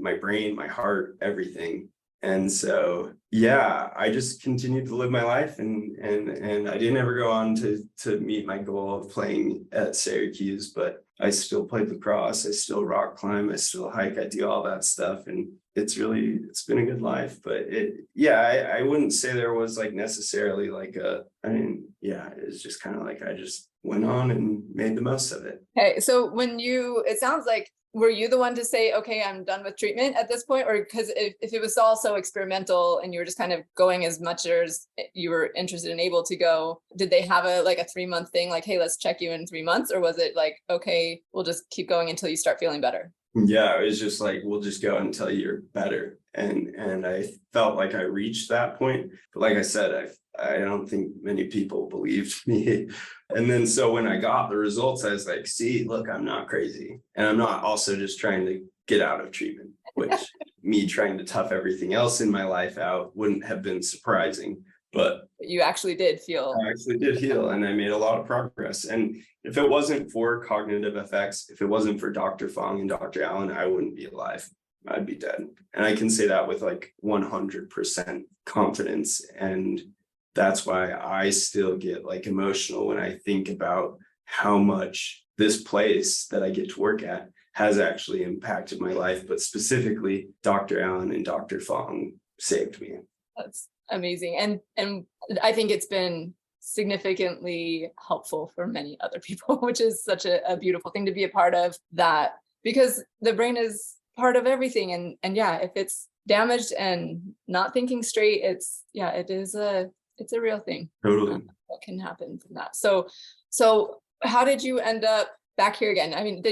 My brain, my heart, everything. And so, yeah, I just continued to live my life and I didn't ever go on to meet my goal of playing at Syracuse, but I still played lacrosse, I still rock climb, I still hike, I do all that stuff. And it's been a good life, but I wouldn't say there was like necessarily like it's just kind of like, I just went on and made the most of it. Okay. So it sounds like, were you the one to say, okay, I'm done with treatment at this point? Or because if it was all so experimental and you were just kind of going as much as you were interested and able to go, did they have a 3-month thing? Like, hey, let's check you in 3 months? Or was it like, okay, we'll just keep going until you start feeling better? Yeah, it was just like, we'll just go until you're better. And I felt like I reached that point. But like I said, I don't think many people believed me. And then so when I got the results, I was like, see, look, I'm not crazy. And I'm not also just trying to get out of treatment, which me trying to tough everything else in my life out wouldn't have been surprising. But you actually did heal. I actually did heal and I made a lot of progress. And if it wasn't for CognitiveFX, if it wasn't for Dr. Fong and Dr. Allen, I wouldn't be alive. I'd be dead. And I can say that with like 100% confidence. And that's why I still get like emotional when I think about how much this place that I get to work at has actually impacted my life. But specifically, Dr. Allen and Dr. Fong saved me. That's amazing. And I think it's been significantly helpful for many other people, which is such a beautiful thing to be a part of, that because the brain is part of everything. And if it's damaged and not thinking straight, it's a real thing. Totally. What can happen from that. So how did you end up back here again? I mean,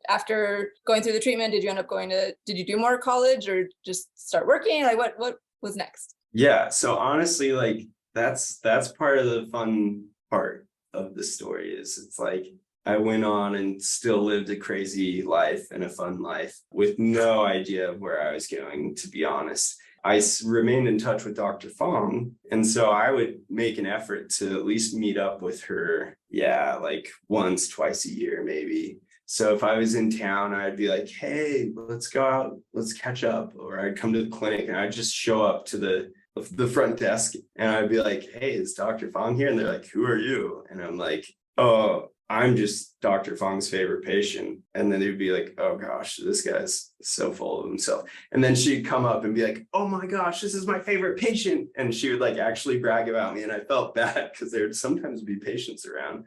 after going through the treatment, did you do more college or just start working? Like what was next? Yeah. So honestly, like that's part of the fun part of the story is it's like I went on and still lived a crazy life and a fun life with no idea of where I was going, to be honest. I remained in touch with Dr. Fong. And so I would make an effort to at least meet up with her. Yeah, like once, twice a year, maybe. So if I was in town, I'd be like, hey, let's go out, let's catch up. Or I'd come to the clinic and I'd just show up to the front desk and I'd be like, hey, is Dr. Fong here? And they're like, who are you? And I'm like, oh, I'm just Dr. Fong's favorite patient. And then they'd be like, oh gosh, this guy's so full of himself. And then she'd come up and be like, oh my gosh, this is my favorite patient. And she would like actually brag about me. And I felt bad because there would sometimes be patients around.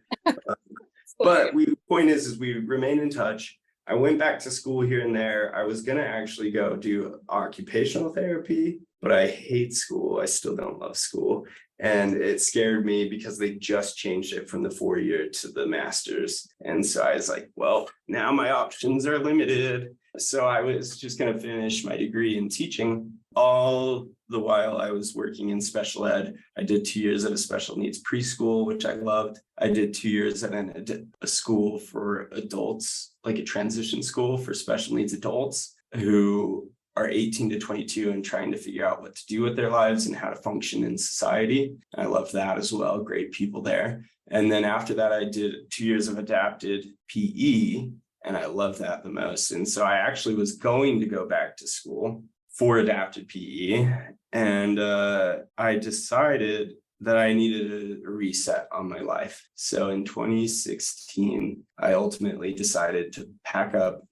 But the point is we remain in touch. I went back to school here and there. I was going to actually go do occupational therapy, but I hate school. I still don't love school. And it scared me because they just changed it from the 4-year to the master's. And so I was like, well, now my options are limited. So I was just going to finish my degree in teaching. All the while I was working in special ed. I did 2 years at a special needs preschool, which I loved. I did 2 years at a school for adults, like a transition school for special needs adults who are 18 to 22 and trying to figure out what to do with their lives and how to function in society. I loved that as well. Great people there. And then after that, I did 2 years of adapted PE, and I loved that the most. And so I actually was going to go back to school for adapted PE. And I decided that I needed a reset on my life. So in 2016, I ultimately decided to pack up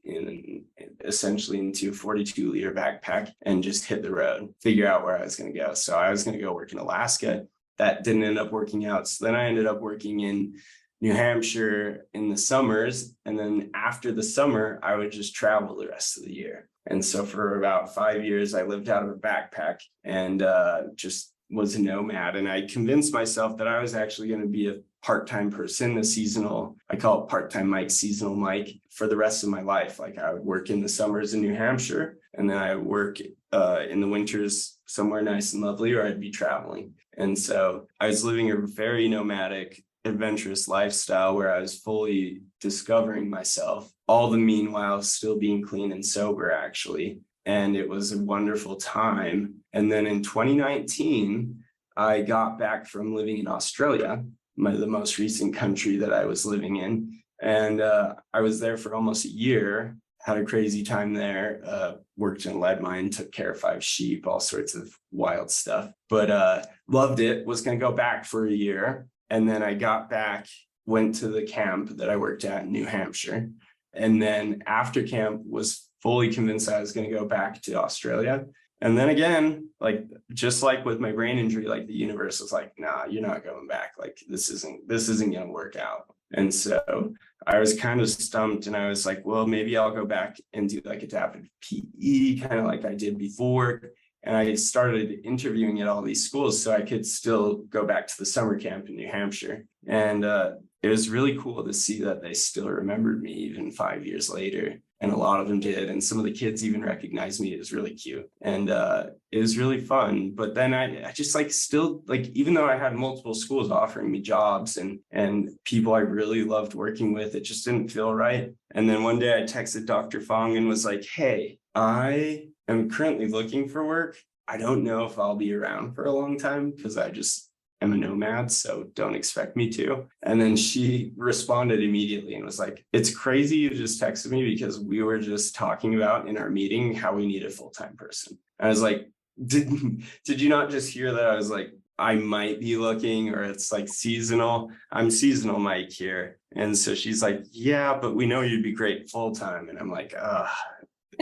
essentially into a 42-liter backpack and just hit the road, figure out where I was going to go. So I was going to go work in Alaska. That didn't end up working out. So then I ended up working in New Hampshire in the summers. And then after the summer, I would just travel the rest of the year. And so for about 5 years, I lived out of a backpack and just was a nomad. And I convinced myself that I was actually going to be a part-time person, a seasonal, I call it part-time Mike, seasonal Mike, for the rest of my life. Like I would work in the summers in New Hampshire, and then I would work in the winters somewhere nice and lovely, or I'd be traveling. And so I was living a very nomadic, adventurous lifestyle where I was fully discovering myself, all the meanwhile still being clean and sober, actually. And it was a wonderful time. And then in 2019, I got back from living in Australia, the most recent country that I was living in. And I was there for almost a year, had a crazy time there, worked in a lead mine, took care of 5 sheep, all sorts of wild stuff, but loved it, was going to go back for a year. And then I got back, went to the camp that I worked at in New Hampshire. And then after camp was fully convinced I was going to go back to Australia. And then again, like, just like with my brain injury, like the universe was like, nah, you're not going back. Like, this isn't going to work out. And so I was kind of stumped, and I was like, well, maybe I'll go back and do like adaptive PE, kind of like I did before. And I started interviewing at all these schools so I could still go back to the summer camp in New Hampshire. And it was really cool to see that they still remembered me even 5 years later. And a lot of them did. And some of the kids even recognized me. It was really cute. And it was really fun. But then I just like still, like, even though I had multiple schools offering me jobs and people I really loved working with, it just didn't feel right. And then one day I texted Dr. Fong and was like, hey, I am currently looking for work. I don't know if I'll be around for a long time because I just am a nomad, so don't expect me to. And then she responded immediately and was like, it's crazy you just texted me because we were just talking about in our meeting how we need a full-time person. And I was like, did you not just hear that I was like, I might be looking, or it's like seasonal? I'm seasonal Mike here. And so she's like, yeah, but we know you'd be great full-time. And I'm like,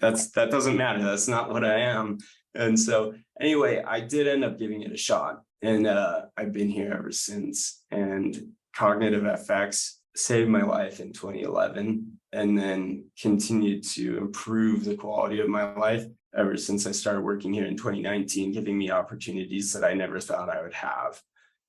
that doesn't matter. That's not what I am. And so anyway, I did end up giving it a shot. And I've been here ever since. And CognitiveFX saved my life in 2011 and then continued to improve the quality of my life ever since I started working here in 2019, giving me opportunities that I never thought I would have.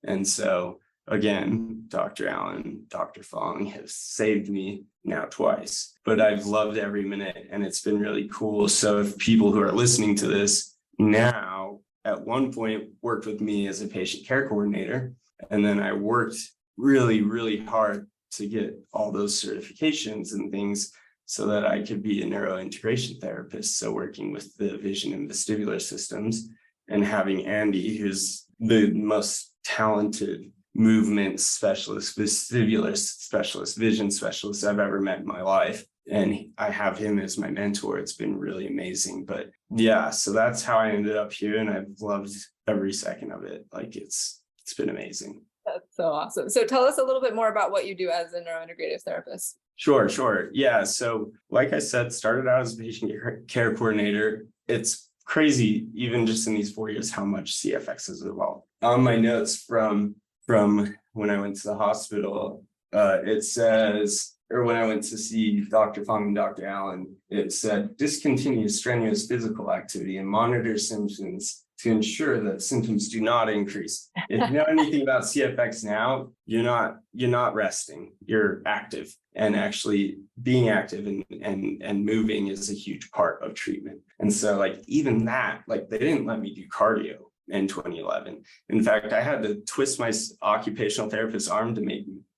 And so again, Dr. Allen, Dr. Fong have saved me now twice, but I've loved every minute and it's been really cool. So if people who are listening to this now at one point worked with me as a patient care coordinator, and then I worked really, really hard to get all those certifications and things so that I could be a neurointegration therapist. So working with the vision and vestibular systems, and having Andy, who's the most talented movement specialist, vestibular specialist, vision specialist I've ever met in my life. And I have him as my mentor. It's been really amazing. But yeah, so that's how I ended up here. And I've loved every second of it. Like it's been amazing. That's so awesome. So tell us a little bit more about what you do as a neurointegrative therapist. Sure. Yeah. So like I said, started out as a patient care coordinator. It's crazy, even just in these 4 years, how much CFX has evolved. On my notes from when I went to the hospital, it says, or when I went to see Dr. Fong and Dr. Allen, it said, discontinue strenuous physical activity and monitor symptoms to ensure that symptoms do not increase. If you know anything about CFX now, you're not resting, you're active. And actually being active and moving is a huge part of treatment. And so like even that, like they didn't let me do cardio in 2011. In fact, I had to twist my occupational therapist's arm to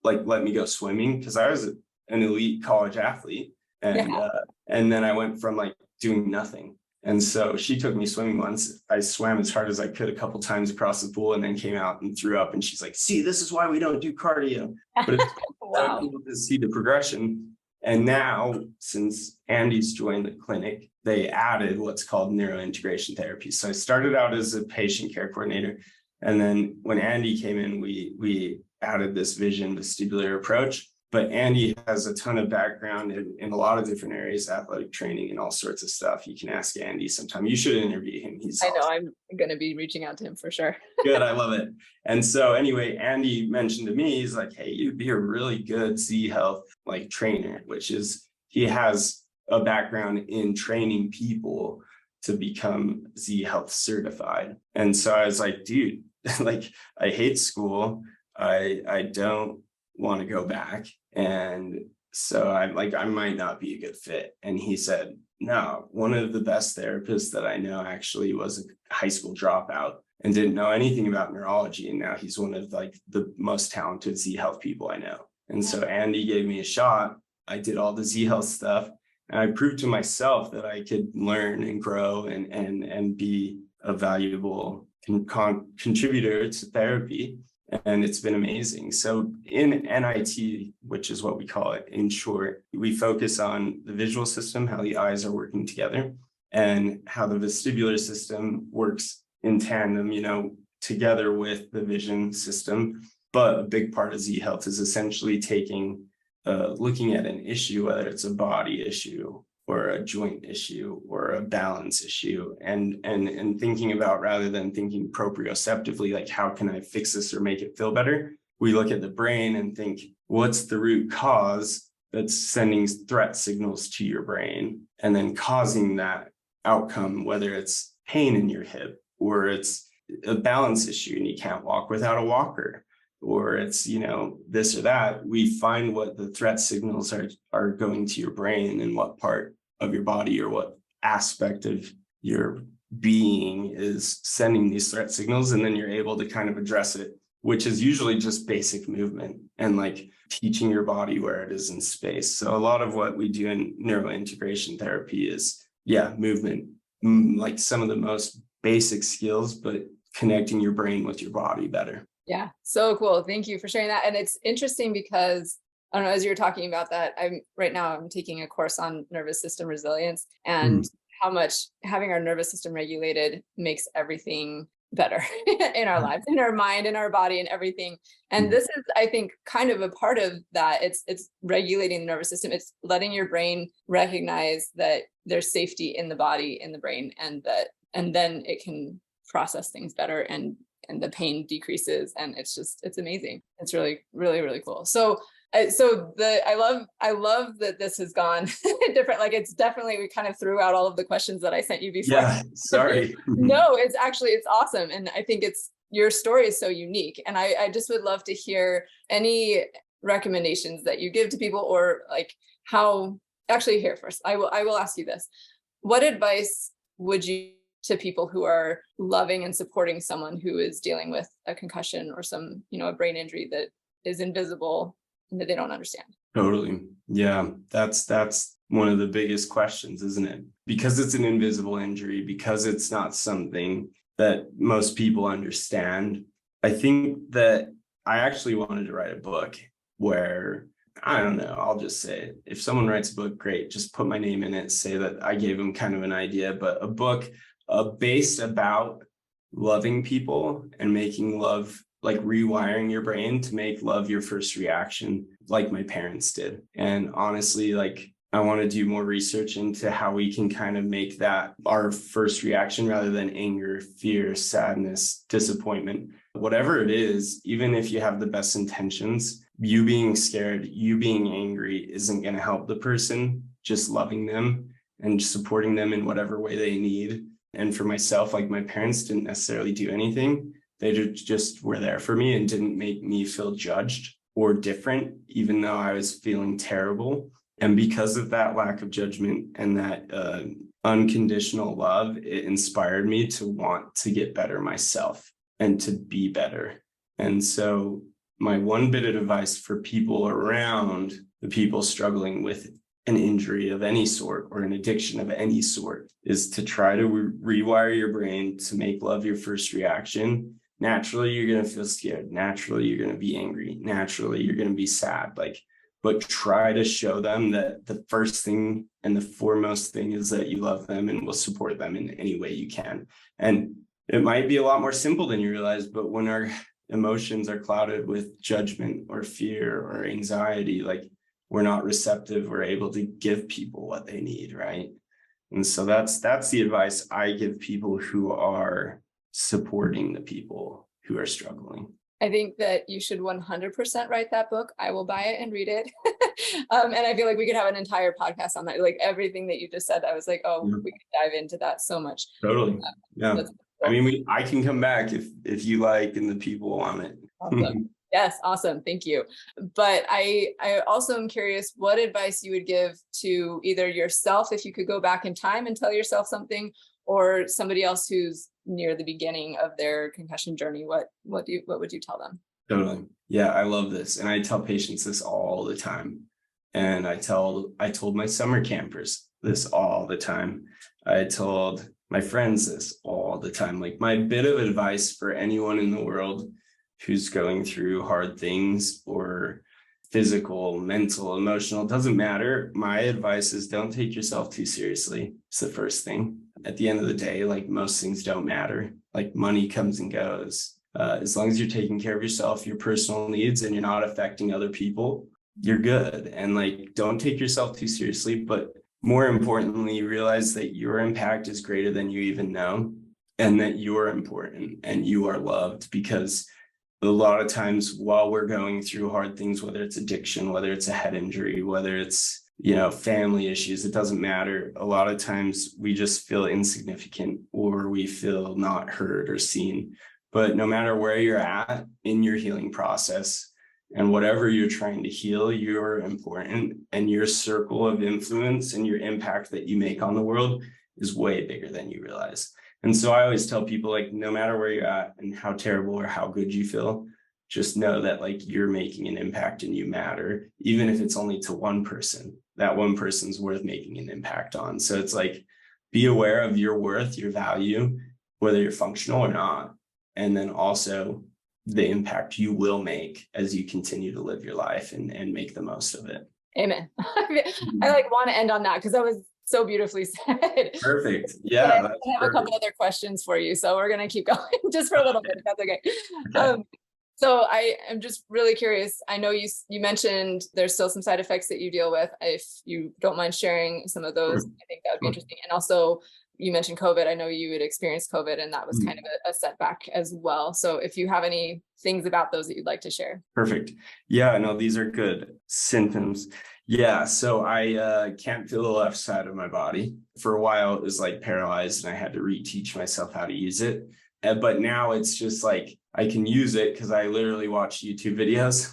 let me go swimming because I was an elite college athlete. And then I went from like doing nothing. And so she took me swimming once. I swam as hard as I could a couple times across the pool and then came out and threw up. And she's like, see, this is why we don't do cardio. But it's wow. Cool to see the progression. And now, since Andy's joined the clinic, they added what's called neurointegration therapy. So I started out as a patient care coordinator. And then when Andy came in, we added this vision vestibular approach. But Andy has a ton of background in a lot of different areas, athletic training and all sorts of stuff. You can ask Andy sometime. You should interview him. I know, I'm going to be reaching out to him for sure. Good, I love it. And so anyway, Andy mentioned to me, he's like, hey, you'd be a really good Z Health like trainer, which is, he has a background in training people to become Z Health certified. And so I was like, dude, like I hate school. I don't want to go back. And so I might not be a good fit. And he said, no, one of the best therapists that I know actually was a high school dropout and didn't know anything about neurology. And now he's one of like the most talented Z Health people I know. And so Andy gave me a shot. I did all the Z Health stuff and I proved to myself that I could learn and grow and be a valuable contributor to therapy. And it's been amazing. So in NIT, which is what we call it in short, we focus on the visual system, how the eyes are working together, and how the vestibular system works in tandem, together with the vision system. But a big part of Z Health is essentially looking at an issue, whether it's a body issue or a joint issue or a balance issue, and thinking about, rather than thinking proprioceptively, like how can I fix this or make it feel better, we look at the brain and think, what's the root cause that's sending threat signals to your brain and then causing that outcome, whether it's pain in your hip or it's a balance issue and you can't walk without a walker, or it's, this or that. We find what the threat signals are going to your brain and what part of your body or what aspect of your being is sending these threat signals. And then you're able to kind of address it, which is usually just basic movement and like teaching your body where it is in space. So a lot of what we do in neurointegration therapy is, movement, like some of the most basic skills, but connecting your brain with your body better. Yeah, so cool. Thank you for sharing that. And it's interesting because, I don't know, as you're talking about that, I'm taking a course on nervous system resilience and how much having our nervous system regulated makes everything better in our lives, in our mind, in our body, and everything. And this is, I think, kind of a part of that. It's regulating the nervous system. It's letting your brain recognize that there's safety in the body, in the brain, and then it can process things better and the pain decreases, and it's amazing. It's really, really, really cool. So I love that this has gone different. Like it's definitely, we kind of threw out all of the questions that I sent you before. Yeah, sorry. No, it's awesome. And I think your story is so unique. And I just would love to hear any recommendations that you give to people, or like how, actually here first, I will ask you this. What advice would you to people who are loving and supporting someone who is dealing with a concussion or some, a brain injury that is invisible and that they don't understand? Totally. Yeah, that's one of the biggest questions, isn't it? Because it's an invisible injury, because it's not something that most people understand. I think that I actually wanted to write a book where, I don't know, I'll just say it. If someone writes a book, great, just put my name in it, say that I gave them kind of an idea, but a book based about loving people and making love, like rewiring your brain to make love your first reaction, like my parents did. And honestly, like I want to do more research into how we can kind of make that our first reaction rather than anger, fear, sadness, disappointment, whatever it is. Even if you have the best intentions, you being scared, you being angry isn't going to help the person. Just loving them and supporting them in whatever way they need. And for myself, like my parents didn't necessarily do anything. They just were there for me and didn't make me feel judged or different, even though I was feeling terrible. And because of that lack of judgment and that unconditional love, it inspired me to want to get better myself and to be better. And so my one bit of advice for people around the people struggling with an injury of any sort or an addiction of any sort is to try to rewire your brain to make love your first reaction. Naturally, you're going to feel scared. Naturally, you're going to be angry. Naturally, you're going to be sad. But try to show them that the first thing and the foremost thing is that you love them and will support them in any way you can. And it might be a lot more simple than you realize, but when our emotions are clouded with judgment or fear or anxiety, like we're not receptive, we're able to give people what they need, right? And so that's the advice I give people who are supporting the people who are struggling. I think that you should 100% write that book. I will buy it and read it. And I feel like we could have an entire podcast on that. Like everything that you just said, I was like, oh, we could dive into that so much. Totally. Yeah. I mean, I can come back if you like and the people want it. Awesome. Yes, awesome. Thank you. But I also am curious what advice you would give to either yourself, if you could go back in time and tell yourself something, or somebody else who's near the beginning of their concussion journey. What would you tell them? Totally. Yeah, I love this. And I tell patients this all the time. And I told my summer campers this all the time. I told my friends this all the time. Like my bit of advice for anyone in the world who's going through hard things, or physical, mental, emotional, doesn't matter. My advice is don't take yourself too seriously. It's the first thing. At the end of the day, like most things don't matter. Like money comes and goes. As long as you're taking care of yourself, your personal needs, and you're not affecting other people, you're good. And like, don't take yourself too seriously, but more importantly, realize that your impact is greater than you even know, and that you're important and you are loved. Because a lot of times while we're going through hard things, whether it's addiction, whether it's a head injury, whether it's, family issues, it doesn't matter. A lot of times we just feel insignificant, or we feel not heard or seen. But no matter where you're at in your healing process and whatever you're trying to heal, you're important, and your circle of influence and your impact that you make on the world is way bigger than you realize. And so I always tell people, like, no matter where you're at and how terrible or how good you feel, just know that like you're making an impact and you matter, even if it's only to one person. That one person's worth making an impact on. So it's like, be aware of your worth, your value, whether you're functional or not. And then also the impact you will make as you continue to live your life and make the most of it. Amen. I want to end on that because that was so beautifully said. Perfect. Yeah. I have a couple other questions for you, so we're going to keep going just for a little bit, if that's okay. So I am just really curious. I know you mentioned there's still some side effects that you deal with. If you don't mind sharing some of those, I think that would be interesting. And also, you mentioned COVID. I know you had experienced COVID, and that was kind of a setback as well. So if you have any things about those that you'd like to share. Perfect. Yeah, no, these are good symptoms. Yeah, so I can't feel the left side of my body. For a while, it was like paralyzed, and I had to reteach myself how to use it. But now it's just like I can use it because I literally watched YouTube videos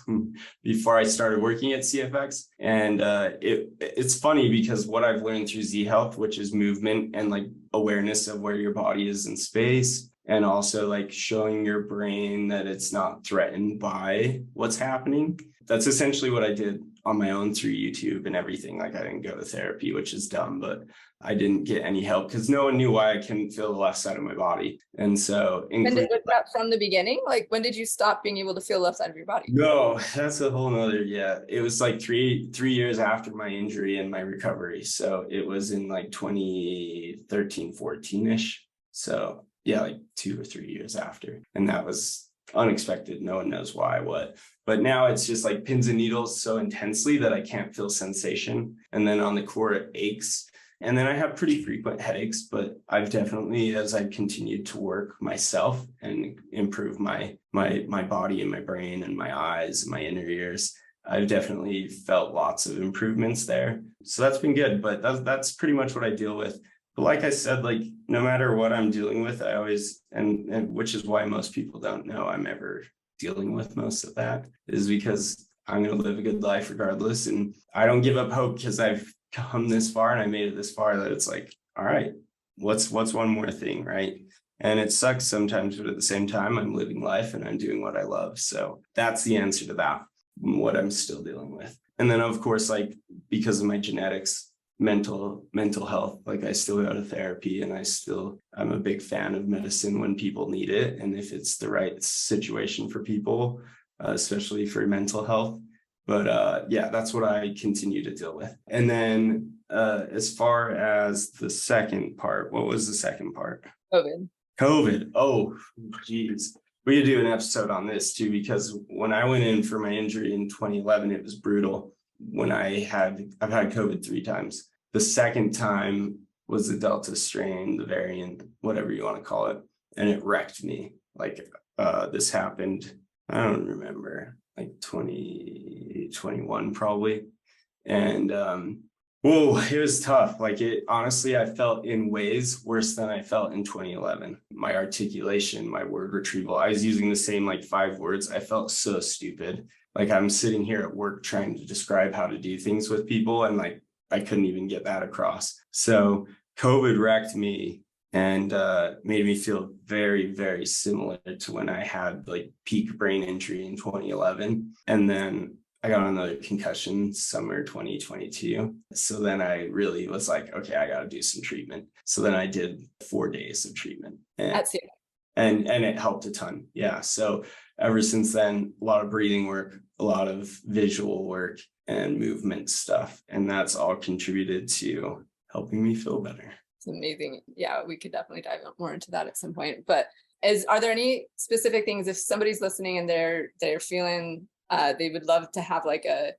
before I started working at CFX. And it's funny because what I've learned through Z Health, which is movement and like awareness of where your body is in space, and also like showing your brain that it's not threatened by what's happening. That's essentially what I did on my own through YouTube and everything. Like I didn't go to therapy, which is dumb, but I didn't get any help because no one knew why I couldn't feel the left side of my body. And so was that from the beginning? Like when did you stop being able to feel the left side of your body? No, that's a whole nother, it was like three years after my injury and my recovery. So it was in like 2013, 14-ish. So yeah, like 2 or 3 years after. And that was unexpected. No one knows why, what. But now it's just like pins and needles so intensely that I can't feel sensation. And then on the core, it aches. And then I have pretty frequent headaches, but I've definitely, as I continued to work myself and improve my body and my brain and my eyes and my inner ears, I've definitely felt lots of improvements there. So that's been good, but that's pretty much what I deal with. But like I said, like no matter what I'm dealing with, I always, and which is why most people don't know I'm ever dealing with most of that, is because I'm going to live a good life regardless. And I don't give up hope because I've come this far and I made it this far that it's like, all right, what's one more thing, right? And it sucks sometimes, but at the same time, I'm living life and I'm doing what I love. So that's the answer to that, what I'm still dealing with. And then of course, like because of my genetics, mental health, like I still go to therapy and I'm a big fan of medicine when people need it. And if it's the right situation for people, especially for mental health. But yeah, that's what I continue to deal with. And then as far as the second part, what was the second part? COVID. Oh, geez. We could do an episode on this too, because when I went in for my injury in 2011, it was brutal. I've had COVID 3 times. The second time was the Delta strain, the variant, whatever you want to call it. And it wrecked me. Like this happened, I don't remember, like 2021 probably. And whoa, it was tough. Like it honestly, I felt in ways worse than I felt in 2011. My articulation, my word retrieval, I was using the same like 5 words. I felt so stupid. Like I'm sitting here at work trying to describe how to do things with people, and like I couldn't even get that across. So COVID wrecked me and made me feel very, very similar to when I had like peak brain injury in 2011. And then I got another concussion summer 2022. So then I really was like, okay, I got to do some treatment. So then I did 4 days of treatment. That's it. And it helped a ton. Yeah. So ever since then, a lot of breathing work, a lot of visual work and movement stuff. And that's all contributed to helping me feel better. It's amazing. Yeah, we could definitely dive more into that at some point. But are there any specific things, if somebody's listening and they're feeling they would love to have like a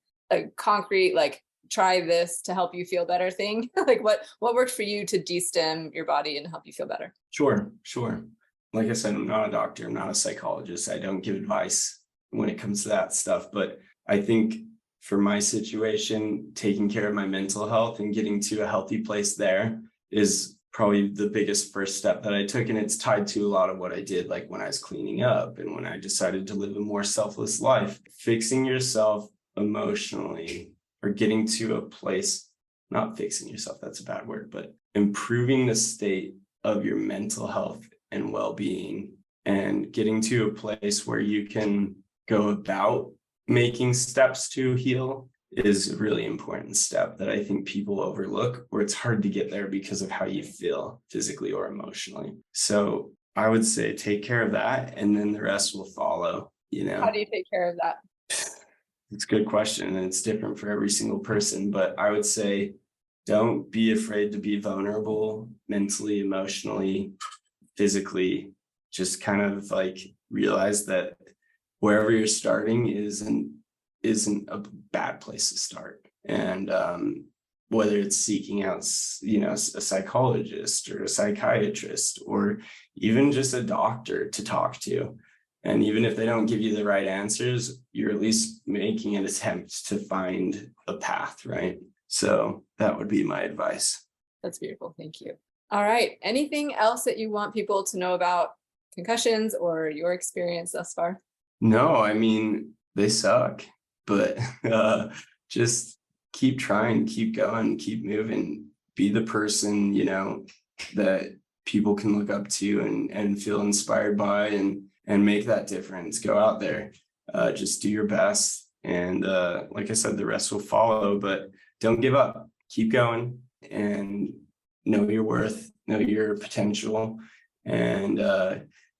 concrete, like try this to help you feel better thing? Like what worked for you to de-stim your body and help you feel better? Sure. Like I said, I'm not a doctor, I'm not a psychologist. I don't give advice when it comes to that stuff. But I think for my situation, taking care of my mental health and getting to a healthy place there is probably the biggest first step that I took. And it's tied to a lot of what I did, like when I was cleaning up and when I decided to live a more selfless life. Fixing yourself emotionally, or getting to a place, not fixing yourself, that's a bad word, but improving the state of your mental health and well-being, and getting to a place where you can go about making steps to heal is a really important step that I think people overlook, or it's hard to get there because of how you feel physically or emotionally. So I would say take care of that, and then the rest will follow, How do you take care of that? It's a good question, and it's different for every single person, but I would say don't be afraid to be vulnerable mentally, emotionally, physically. Just kind of like realize that wherever you're starting isn't a bad place to start. And whether it's seeking out, a psychologist or a psychiatrist, or even just a doctor to talk to. And even if they don't give you the right answers, you're at least making an attempt to find a path, right? So that would be my advice. That's beautiful. Thank you. All right. Anything else that you want people to know about concussions or your experience thus far? No, I mean, they suck, but just keep trying, keep going, keep moving, be the person, that people can look up to and feel inspired by and make that difference. Go out there, just do your best. And like I said, the rest will follow, but don't give up, keep going and know your worth, know your potential. And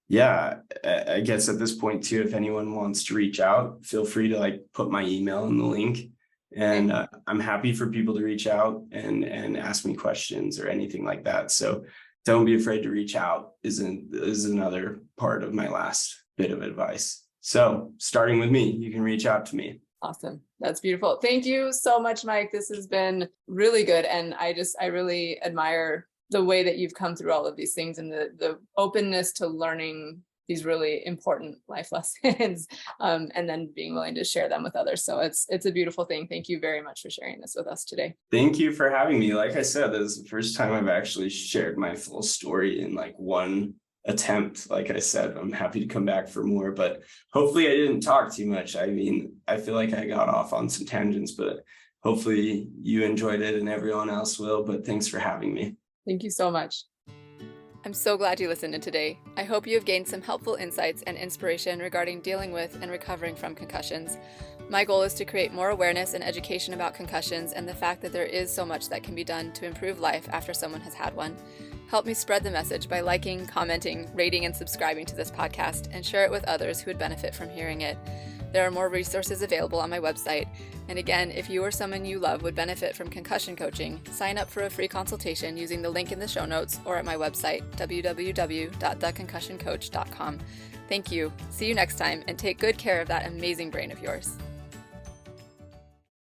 yeah, I guess at this point too, if anyone wants to reach out, feel free to put my email in the link. And I'm happy for people to reach out and ask me questions or anything like that. So don't be afraid to reach out is another part of my last bit of advice. So starting with me, you can reach out to me. Awesome. That's beautiful. Thank you so much, Mike. This has been really good. And I really admire the way that you've come through all of these things and the openness to learning these really important life lessons, and then being willing to share them with others. So it's a beautiful thing. Thank you very much for sharing this with us today. Thank you for having me. Like I said, this is the first time I've actually shared my full story in one attempt. Like I said, I'm happy to come back for more, but hopefully I didn't talk too much. I mean, I feel like I got off on some tangents, but hopefully you enjoyed it and everyone else will. But thanks for having me. Thank you so much. I'm so glad you listened in today. I hope you have gained some helpful insights and inspiration regarding dealing with and recovering from concussions. My goal is to create more awareness and education about concussions and the fact that there is so much that can be done to improve life after someone has had one. Help me spread the message by liking, commenting, rating, and subscribing to this podcast, and share it with others who would benefit from hearing it. There are more resources available on my website. And again, if you or someone you love would benefit from concussion coaching, sign up for a free consultation using the link in the show notes or at my website, www.theconcussioncoach.com. Thank you. See you next time, and take good care of that amazing brain of yours.